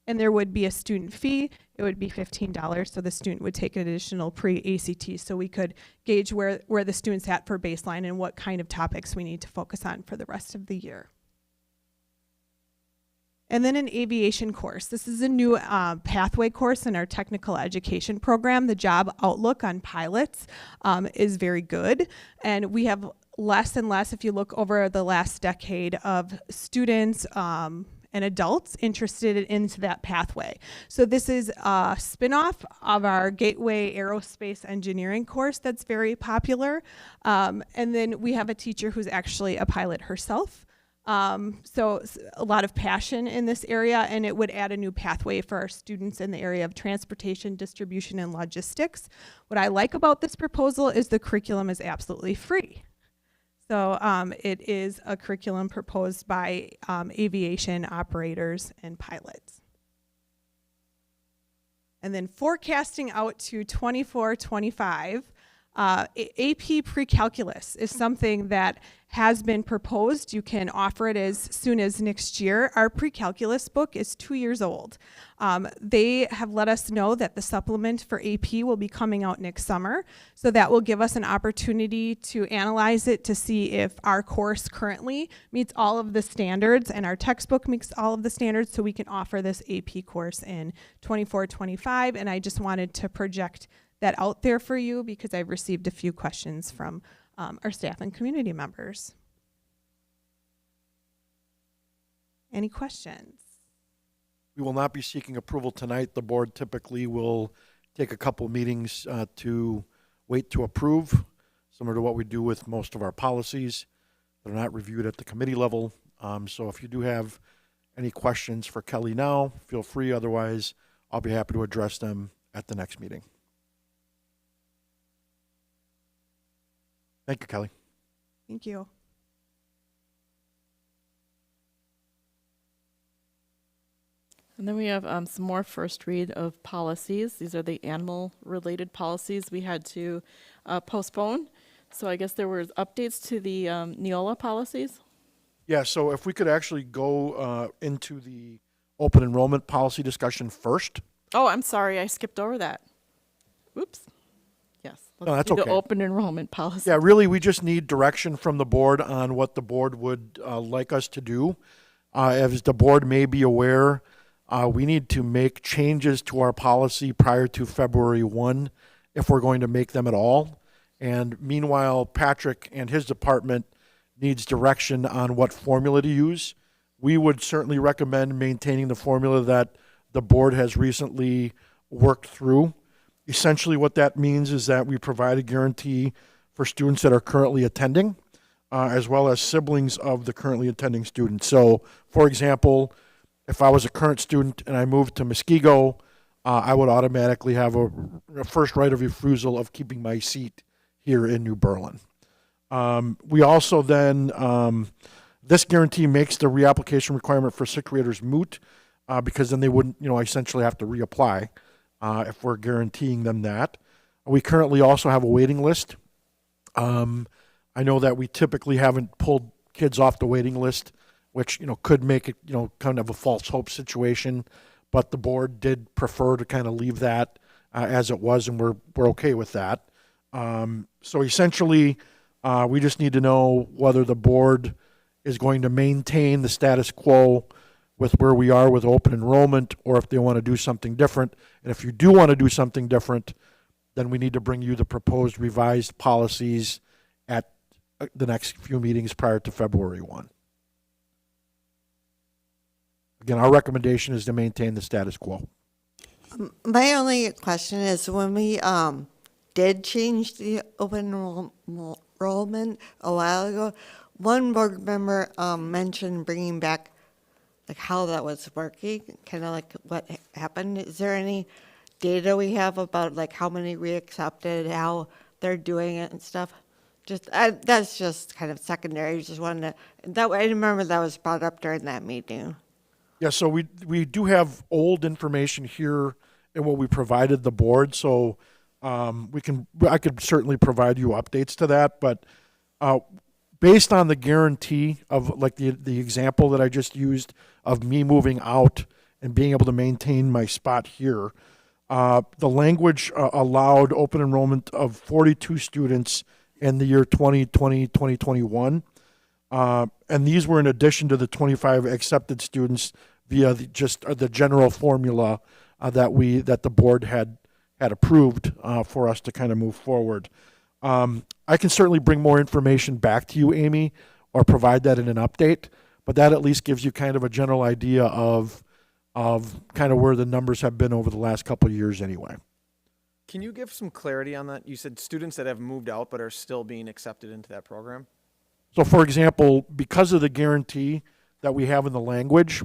and there would be a student fee. It would be $15, so the student would take an additional pre-ACT, so we could gauge where the student's at for baseline and what kind of topics we need to focus on for the rest of the year. And then an aviation course. This is a new pathway course in our technical education program. The job outlook on pilots is very good. And we have less and less, if you look over the last decade, of students and adults interested into that pathway. So this is a spinoff of our Gateway Aerospace Engineering course that's very popular. And then we have a teacher who's actually a pilot herself. So a lot of passion in this area, and it would add a new pathway for our students in the area of transportation, distribution, and logistics. What I like about this proposal is the curriculum is absolutely free. So it is a curriculum proposed by aviation operators and pilots. And then forecasting out to 24-25, AP pre-calculus is something that has been proposed. You can offer it as soon as next year. Our pre-calculus book is 2 years old. They have let us know that the supplement for AP will be coming out next summer. So that will give us an opportunity to analyze it to see if our course currently meets all of the standards and our textbook meets all of the standards, so we can offer this AP course in 24-25. And I just wanted to project that out there for you because I've received a few questions from our staff and community members. Any questions? We will not be seeking approval tonight. The board typically will take a couple meetings to wait to approve, similar to what we do with most of our policies. They're not reviewed at the committee level. So if you do have any questions for Kelly now, feel free. Otherwise, I'll be happy to address them at the next meeting. Thank you, Kelly. Thank you. And then we have some more first read of policies. These are the animal-related policies we had to postpone. So I guess there were updates to the Neola policies. Yeah, so if we could actually go into the open enrollment policy discussion first. Oh, I'm sorry, I skipped over that. Oops. Yes, let's that's do the okay. open enrollment policy. Yeah, really, we just need direction from the board on what the board would like us to do. As the board may be aware, we need to make changes to our policy prior to February 1 if we're going to make them at all. And meanwhile, Patrick and his department needs direction on what formula to use. We would certainly recommend maintaining the formula that the board has recently worked through. Essentially what that means is that we provide a guarantee for students that are currently attending, as well as siblings of the currently attending students. So, for example, if I was a current student and I moved to Muskego, I would automatically have a first right of refusal of keeping my seat here in New Berlin. We also then, this guarantee makes the reapplication requirement for sixth graders moot, because then they wouldn't, essentially have to reapply. If we're guaranteeing them that. We currently also have a waiting list. I know that we typically haven't pulled kids off the waiting list, which, could make it, kind of a false hope situation, but the board did prefer to kind of leave that as it was, and we're okay with that. So essentially, we just need to know whether the board is going to maintain the status quo with where we are with open enrollment, or if they want to do something different. And if you do want to do something different, then we need to bring you the proposed revised policies at the next few meetings prior to February 1. Again, our recommendation is to maintain the status quo. My only question is, when we did change the open enrollment a while ago, one board member mentioned bringing back like how that was working, kind of like what happened. Is there any data we have about like how many reaccepted, how they're doing it and stuff? Just that's just kind of secondary. Just wanted to, I remember that was brought up during that meeting. Yeah, so we do have old information here in what we provided the board. So I could certainly provide you updates to that, but based on the guarantee of like the example that I just used of me moving out and being able to maintain my spot here. The language allowed open enrollment of 42 students in the year 2020, 2021. And these were in addition to the 25 accepted students via the general formula that the board had approved for us to kind of move forward. I can certainly bring more information back to you, Amy, or provide that in an update, but that at least gives you kind of a general idea of kind of where the numbers have been over the last couple of years anyway. Can you give some clarity on that? You said students that have moved out but are still being accepted into that program? So for example, because of the guarantee that we have in the language,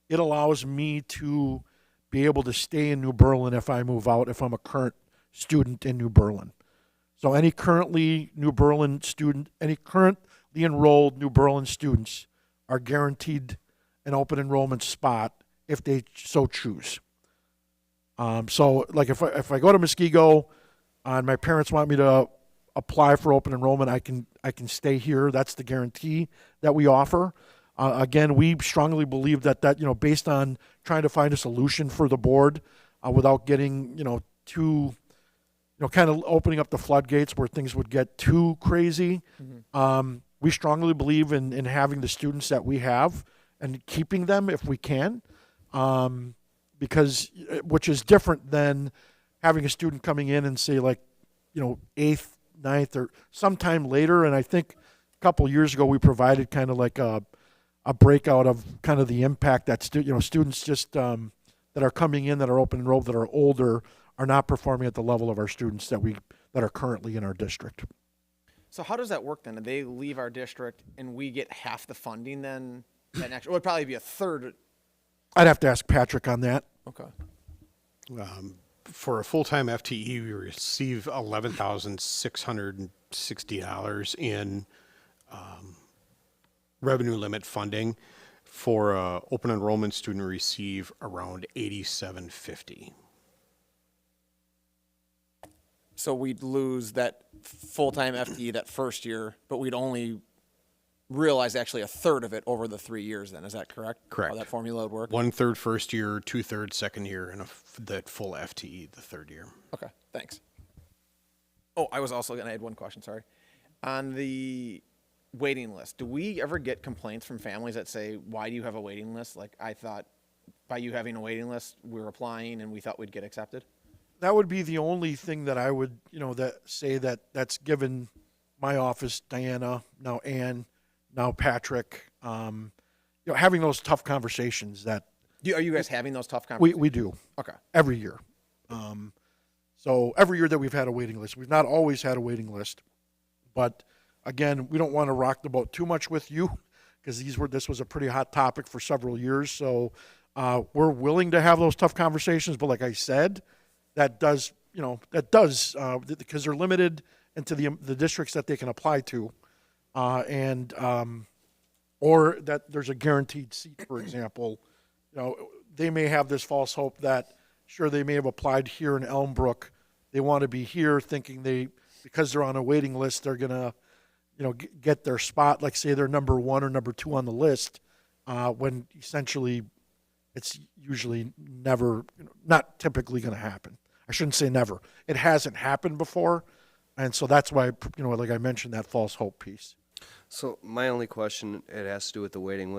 it allows me to be able to stay in New Berlin if I move out, if I'm a current student in New Berlin. So any currently enrolled New Berlin students are guaranteed an open enrollment spot if they so choose. So like if I go to Muskego and my parents want me to apply for open enrollment, I can stay here. That's the guarantee that we offer. Again, we strongly believe that based on trying to find a solution for the board without getting too kind of opening up the floodgates where things would get too crazy. We strongly believe in having the students that we have and keeping them if we can, because which is different than having a student coming in and say 8th, 9th, or sometime later. And I think a couple of years ago we provided kind of like a breakout of kind of the impact that students just that are coming in that are open enrolled that are older are not performing at the level of our students that are currently in our district. So how does that work then? Do they leave our district and we get half the funding then? It would probably be a third. I'd have to ask Patrick on that. Okay. For a full-time FTE, we receive $11,660 in revenue limit funding. For an open enrollment student, we receive around $8,750. So we'd lose that full-time FTE that first year, but we'd only realize actually a third of it over the 3 years then. Is that correct? Correct. How that formula would work? 1/3 first year, 2/3 second year, and that full FTE the third year. Okay, thanks. Oh, I was also going to add one question, sorry. On the waiting list, do we ever get complaints from families that say, why do you have a waiting list? Like, I thought by you having a waiting list, we were applying and we thought we'd get accepted? That would be the only thing that I would, that's given my office, Diana, now Ann, now Patrick, having those tough conversations that. Are you guys having those tough conversations? We do. Okay. Every year. So every year that we've had a waiting list, we've not always had a waiting list, but again, we don't want to rock the boat too much with you because this was a pretty hot topic for several years. So we're willing to have those tough conversations, but like I said, that does because they're limited into the districts that they can apply to, or that there's a guaranteed seat, for example. They may have this false hope that, sure, they may have applied here in Elmbrook. They want to be here thinking because they're on a waiting list, they're going to, get their spot, like say they're number 1 or number 2 on the list, when essentially it's usually never, not typically going to happen. I shouldn't say never. It hasn't happened before. And so that's why, like I mentioned, that false hope piece. So my only question, it has to do with the waiting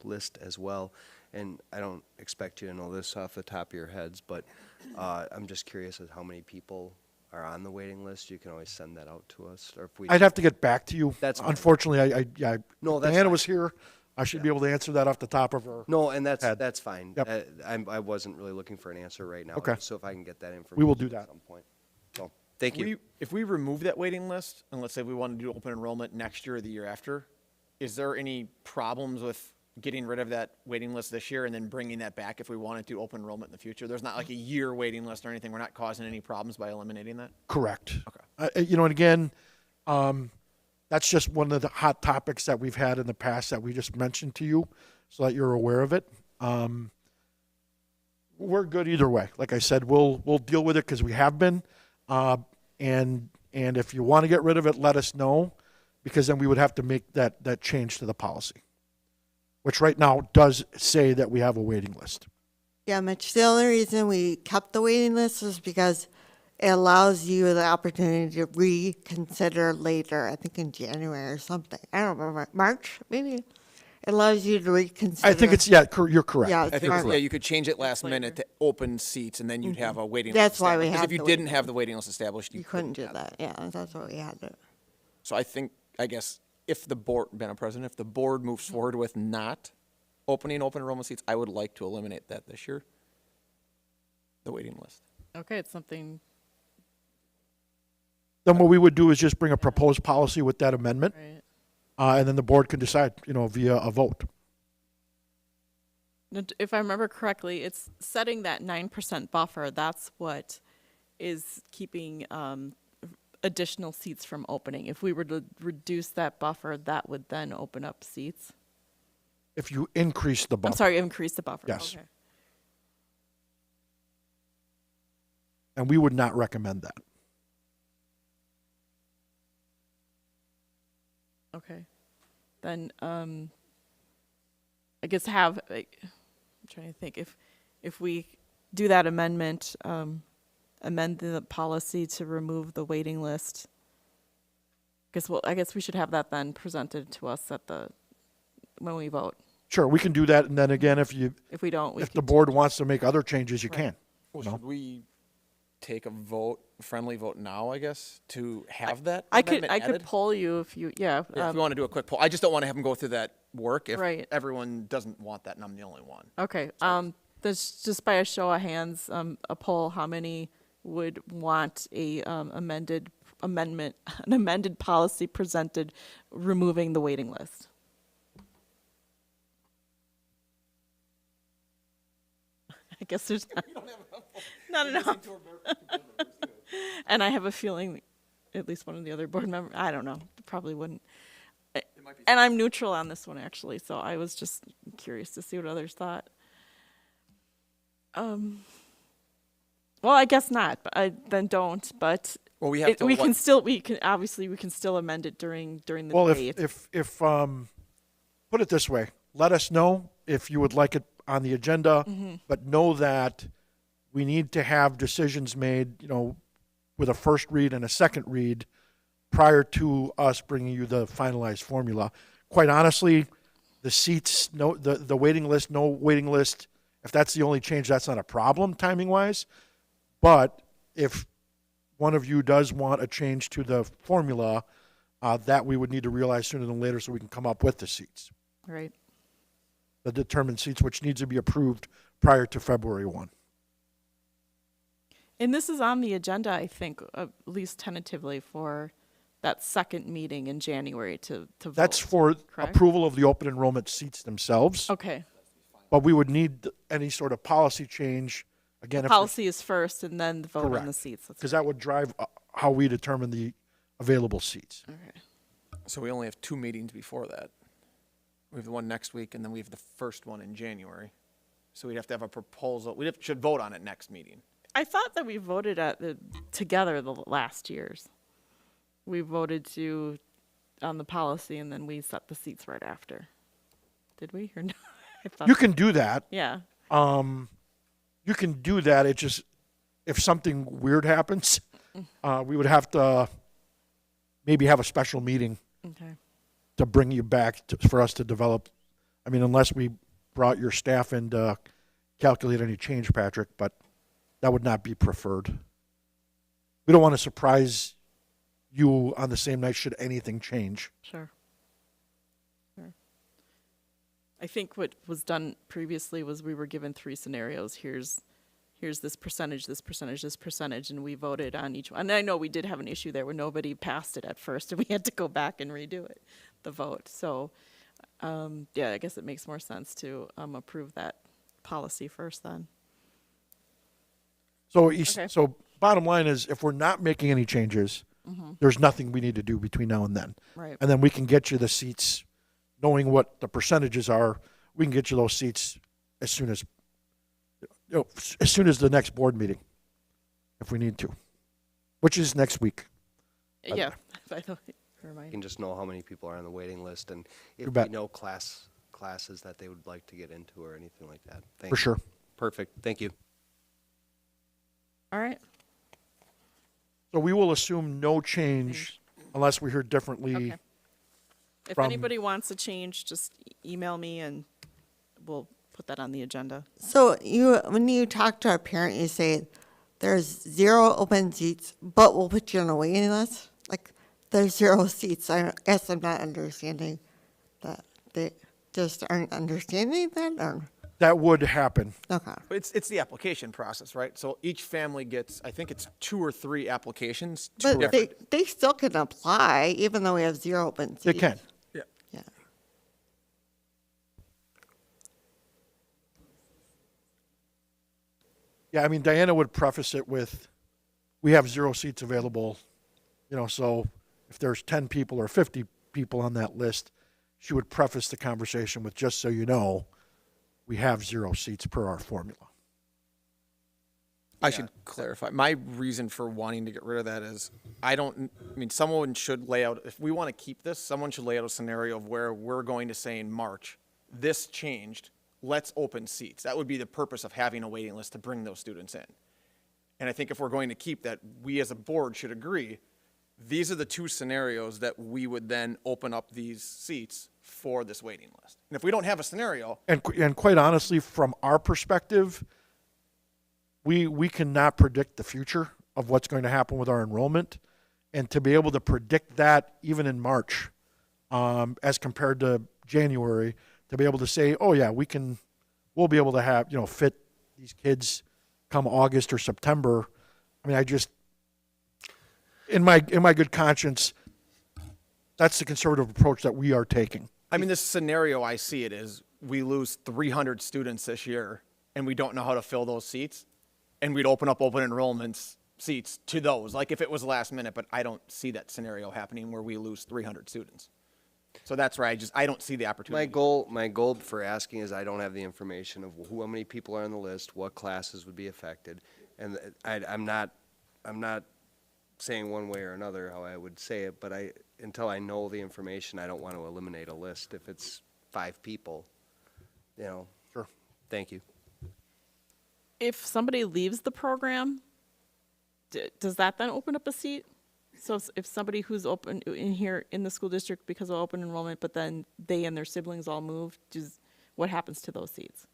list as well. And I don't expect you to know this off the top of your heads, but I'm just curious as how many people are on the waiting list. You can always send that out to us. Or if I'd have to get back to you. That's fine. Unfortunately, No, that's Diana fine. was here. I should be able to answer that off the top of her. No, and head. that's fine. Yep. I wasn't really looking for an answer right now. Okay. So if I can get that information. We will do that. At some point. So thank you. If we remove that waiting list, and let's say we want to do open enrollment next year or the year after, is there any problems with getting rid of that waiting list this year and then bringing that back if we wanted to open enrollment in the future? There's not like a year waiting list or anything. We're not causing any problems by eliminating that? Correct. Okay. And again, that's just one of the hot topics that we've had in the past that we just mentioned to you so that you're aware of it. We're good either way. Like I said, we'll deal with it because we have been. And if you want to get rid of it, let us know, because then we would have to make that change to the policy. which right now does say that we have a waiting list. Yeah, Mitch, the only reason we kept the waiting list was because it allows you the opportunity to reconsider later, I think in January or something. I don't remember, March, maybe? It allows you to reconsider. I think it's, yeah, you're correct. Yeah, I it's think, March. yeah, you could change it last minute to open seats, and then you'd have a waiting list. That's why we established. 'Cause had if you the didn't waiting have the waiting list established, You couldn't do have that, yeah, that's what we had to. So I guess, if the board, Madam President, if the board moves forward with not opening open enrollment seats, I would like to eliminate that this year, the waiting list. Okay, it's something, Then what we would do is just bring a proposed policy with that amendment, right? and then the board can decide, via a vote. Now, if I remember correctly, it's setting that 9% buffer. That's what is keeping additional seats from opening. If we were to reduce that buffer, that would then open up seats. If you increase the buffer. I'm sorry, increase the buffer. Yes. Okay. And we would not recommend that. Okay. Then, I guess I'm trying to think, if we do that amendment, amend the policy to remove the waiting list, I guess we should have that then presented to us when we vote. Sure, we can do that, and then again, if If we don't, we the board wants to make other changes, you can. Well, No. should we take a friendly vote now, I guess, to have that I could amendment added? poll you if you, Yeah, if you want to do a quick poll. I just don't want to have them go through that work if Right. everyone doesn't want that and I'm the only one. okay, there's just by a show of hands, a poll, how many would want an amended policy presented, removing the waiting list? I guess there's not enough. And I have a feeling at least one of the other board members, I don't know, probably wouldn't. And I'm neutral on this one, actually, so I was just curious to see what others thought. Well, I guess not, but then don't, but Well, we have to. we can still amend it during the Well, debate. if put it this way, let us know if you would like it on the agenda, but know that we need to have decisions made, with a first read and a second read prior to us bringing you the finalized formula. Quite honestly, the seats, the waiting list, no waiting list, if that's the only change, that's not a problem timing-wise. But if one of you does want a change to the formula, that we would need to realize sooner than later so we can come up with the seats, Right. the determined seats, which needs to be approved prior to February 1. And this is on the agenda, I think, at least tentatively, for that second meeting in January to vote. That's for correct? approval of the open enrollment seats themselves. Okay. But we would need any sort of policy change, again, Policy is first and then the vote on the Correct. seats. That's because that would drive how we determine the available seats. okay. So we only have 2 meetings before that. We have the one next week, and then we have the first one in January. So we'd have to have a proposal. Should vote on it next meeting. I thought that we voted together the last years. We voted on the policy and then we set the seats right after. Did we or no? I thought You can do that. Yeah. You can do that. It just, if something weird happens, we would have to maybe have a special meeting Okay. to bring you back for us to develop. I mean, unless we brought your staff in to calculate any change, Patrick, but that would not be preferred. We don't want to surprise you on the same night should anything change. Sure. I think what was done previously was we were given 3 scenarios. Here's this percentage, this percentage, this percentage, and we voted on each one. And I know we did have an issue there where nobody passed it at first, and we had to go back and redo it, the vote. So, yeah, I guess it makes more sense to approve that policy first then. So, Okay. so bottom line is, if we're not making any changes, there's nothing we need to do between now and then. Right. And then we can get you the seats, knowing what the percentages are. We can get you those seats as soon as the next board meeting, if we need to, which is next week. by the Yeah. way. By the way, You remind. can just know how many people are on the waiting list, and if You we bet. know class classes that they would like to get into or anything like that. Thank For you. sure. Perfect, thank you. All right. So we will assume no change unless we hear differently. Okay. If from- anybody wants to change, just email me and we'll put that on the agenda. So when you talk to a parent, you say there's 0 open seats, but we'll put you on a waiting list. Like there's 0 seats. I guess I'm not understanding that. They just aren't understanding that. Or That would happen. okay. It's the application process, right? So each family gets, I think it's 2 or 3 applications. But they still can apply even though we have 0 open seats. They can. Yeah. Yeah. Yeah, I mean, Diana would preface it with, we have 0 seats available, so if there's 10 people or 50 people on that list, she would preface the conversation with, just so you know, we have 0 seats per our formula. I should clarify. My reason for wanting to get rid of that is someone should lay out, if we want to keep this, someone should lay out a scenario of where we're going to say in March, this changed, let's open seats. That would be the purpose of having a waiting list to bring those students in. And I think if we're going to keep that, we as a board should agree, these are the 2 scenarios that we would then open up these seats for this waiting list. And if we don't have a scenario, And quite honestly, from our perspective, we cannot predict the future of what's going to happen with our enrollment. And to be able to predict that even in March, as compared to January, to be able to say, oh yeah, we'll be able to have, fit these kids come August or September. I mean, in my good conscience, that's the conservative approach that we are taking. I mean, this scenario I see it is we lose 300 students this year and we don't know how to fill those seats, and we'd open up open enrollment seats to those, like if it was last minute, but I don't see that scenario happening where we lose 300 students. So that's where I don't see the opportunity. My goal for asking is I don't have the information of how many people are on the list, what classes would be affected, and I'm not saying one way or another how I would say it, but until I know the information, I don't want to eliminate a list if it's 5 people. Sure. Thank you. If somebody leaves the program, does that then open up a seat? So if somebody who's open in here in the school district because of open enrollment, but then they and their siblings all move, what happens to those seats?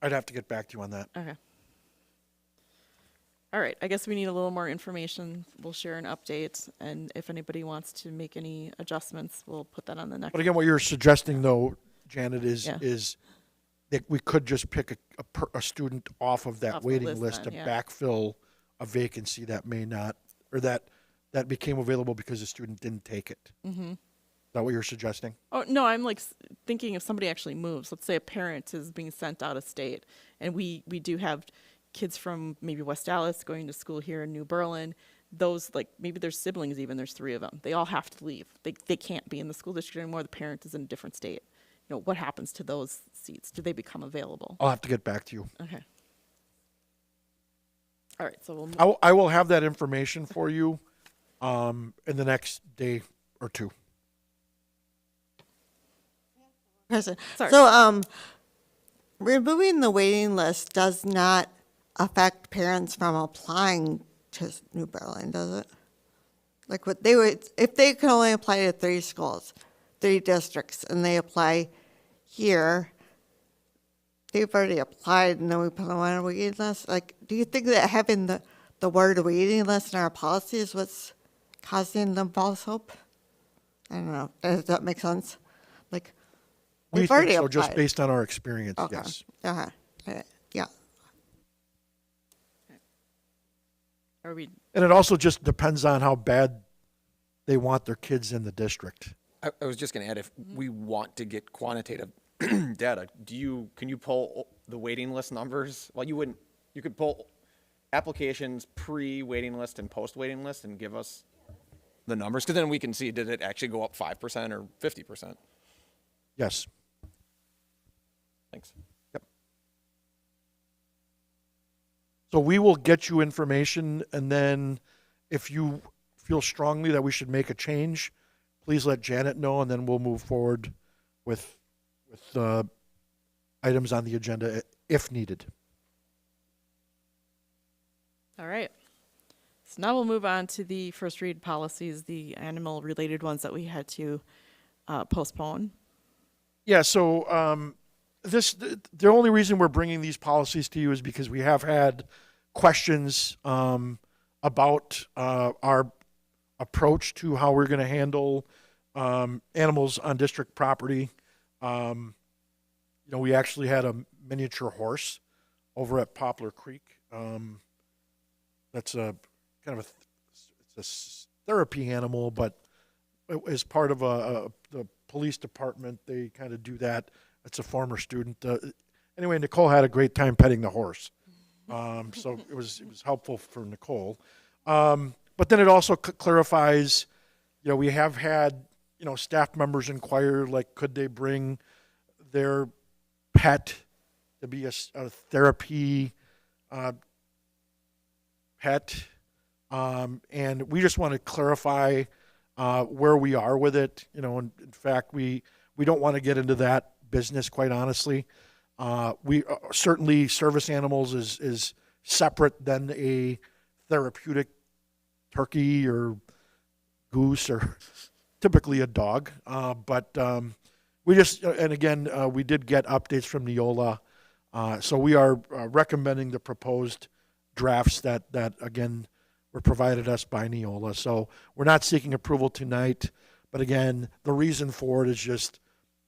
I'd have to get back to you on that. Okay. All right, I guess we need a little more information. We'll share an update, and if anybody wants to make any adjustments, we'll put that on the next. But again, what you're suggesting though, Janet, Yeah. is that we could just pick a student off of that Off the waiting list list then, to yeah. backfill a vacancy that may not, or that became available because the student didn't take it. Mm-hmm. Is that what you're suggesting? Oh, no, I'm thinking if somebody actually moves, let's say a parent is being sent out of state, and we do have kids from maybe West Dallas going to school here in New Berlin. Those, maybe there's siblings even, there's 3 of them. They all have to leave. They can't be in the school district anymore. The parent is in a different state. What happens to those seats? Do they become available? I'll have to get back to you. Okay. All right, so we'll move. I will have that information for you in the next day or 2. Question. Sorry. So, removing the waiting list does not affect parents from applying to New Berlin, does it? Like what they would, if they could only apply to 3 schools, 3 districts, and they apply here, they've already applied, and then we put them on a waiting list. Do you think that having the word waiting list in our policy is what's causing them false hope? I don't know. Does that make sense? We They've think already so, applied. just based on our experience, Okay. yes. Okay. Yeah. Are we? And it also just depends on how bad they want their kids in the district. I was just going to add, if we want to get quantitative data, can you pull the waiting list numbers? Well, you could pull applications pre-waiting list and post-waiting list and give us the numbers, because then we can see, did it actually go up 5% or 50%? Yes. Thanks. Yep. So we will get you information, and then if you feel strongly that we should make a change, please let Janet know, and then we'll move forward with items on the agenda if needed. All right. So now we'll move on to the first read policies, the animal-related ones that we had to postpone. Yeah, so the only reason we're bringing these policies to you is because we have had questions about our approach to how we're going to handle animals on district property. We actually had a miniature horse over at Poplar Creek. That's a kind of it's a therapy animal, but as part of the police department, they kind of do that. It's a former student. Anyway, Nicole had a great time petting the horse, so it was helpful for Nicole. But then it also clarifies. We have had staff members inquire, like, could they bring their pet to be a therapy pet, and we just want to clarify where we are with it. In fact, we don't want to get into that business, quite honestly. We certainly service animals is separate than a therapeutic turkey or goose or typically a dog. But we just, and again, we did get updates from Neola. So we are recommending the proposed drafts that again, were provided us by Neola. So we're not seeking approval tonight. But again, the reason for it is just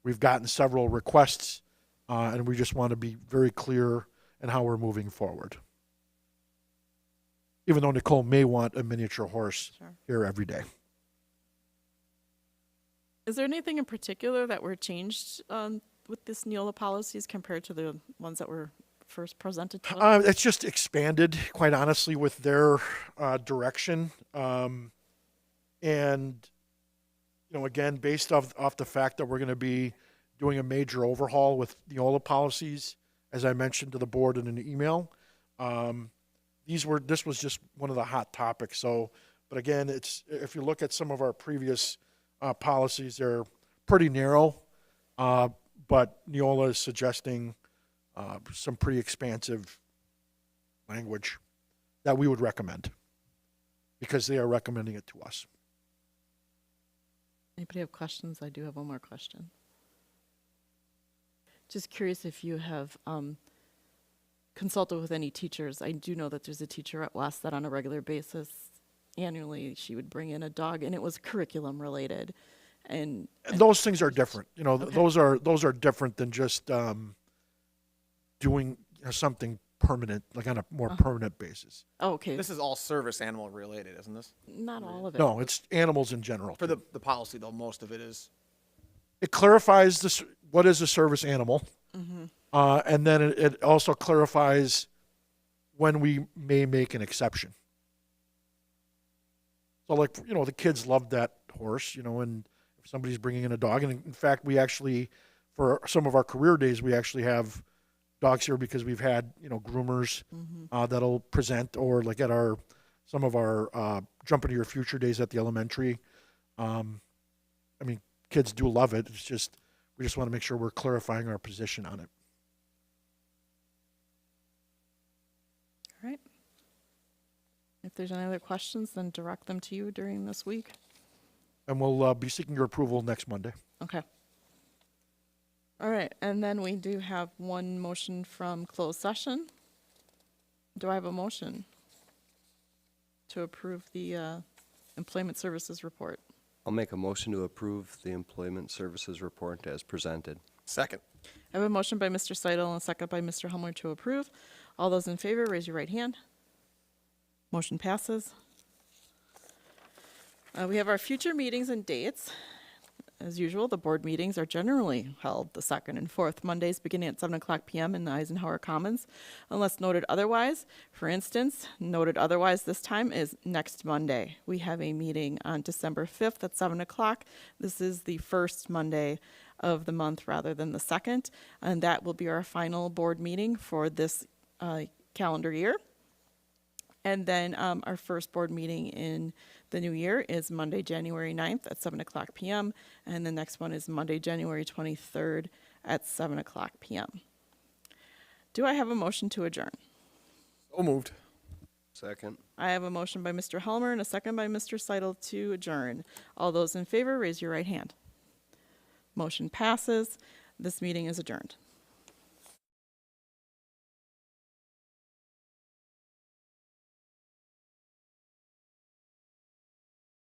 we've gotten several requests, and we just want to be very clear in how we're moving forward. Even though Nicole may want a miniature horse here every day. Is there anything in particular that were changed with this Neola policies compared to the ones that were first presented to us? It's just expanded, quite honestly, with their direction. And, again, based off the fact that we're going to be doing a major overhaul with Neola policies, as I mentioned to the board in an email, this was just one of the hot topics. So, but again, if you look at some of our previous policies, they're pretty narrow, but Neola is suggesting some pretty expansive language that we would recommend because they are recommending it to us. Anybody have questions? I do have one more question. Just curious if you have consulted with any teachers. I do know that there's a teacher at West that on a regular basis, annually, she would bring in a dog, and it was curriculum related. And those things are different. Okay. Those are different than just doing something permanent, like on a more permanent basis. Oh, okay. This is all service animal related, isn't this? Not all of it. No, it's animals in general. For the policy, though, most of it is. It clarifies what is a service animal, and then it also clarifies when we may make an exception. So, like, the kids loved that horse, and if somebody's bringing in a dog, and in fact, we actually, for some of our career days, we actually have dogs here because we've had, groomers that'll present, or like at some of our Jump Into Your Future days at the elementary. Kids do love it. It's just, we just want to make sure we're clarifying our position on it. All right. If there's any other questions, then direct them to you during this week. And we'll be seeking your approval next Monday. Okay. All right, and then we do have one motion from closed session. Do I have a motion to approve the employment services report? I'll make a motion to approve the employment services report as presented. Second. I have a motion by Mr. Seidel and a second by Mr. Helmer to approve. All those in favor, raise your right hand. Motion passes. We have our future meetings and dates. As usual, the board meetings are generally held the second and fourth Mondays beginning at 7 o'clock p.m. in the Eisenhower Commons, unless noted otherwise. For instance, noted otherwise this time is next Monday. We have a meeting on December 5th at 7 o'clock. This is the first Monday of the month rather than the second, and that will be our final board meeting for this calendar year. And then our first board meeting in The new year is Monday, January 9th at 7 o'clock p.m., and the next one is Monday, January 23rd at 7 o'clock p.m. Do I have a motion to adjourn? So moved. Second. I have a motion by Mr. Helmer and a second by Mr. Seidel to adjourn. All those in favor, raise your right hand. Motion passes. This meeting is adjourned.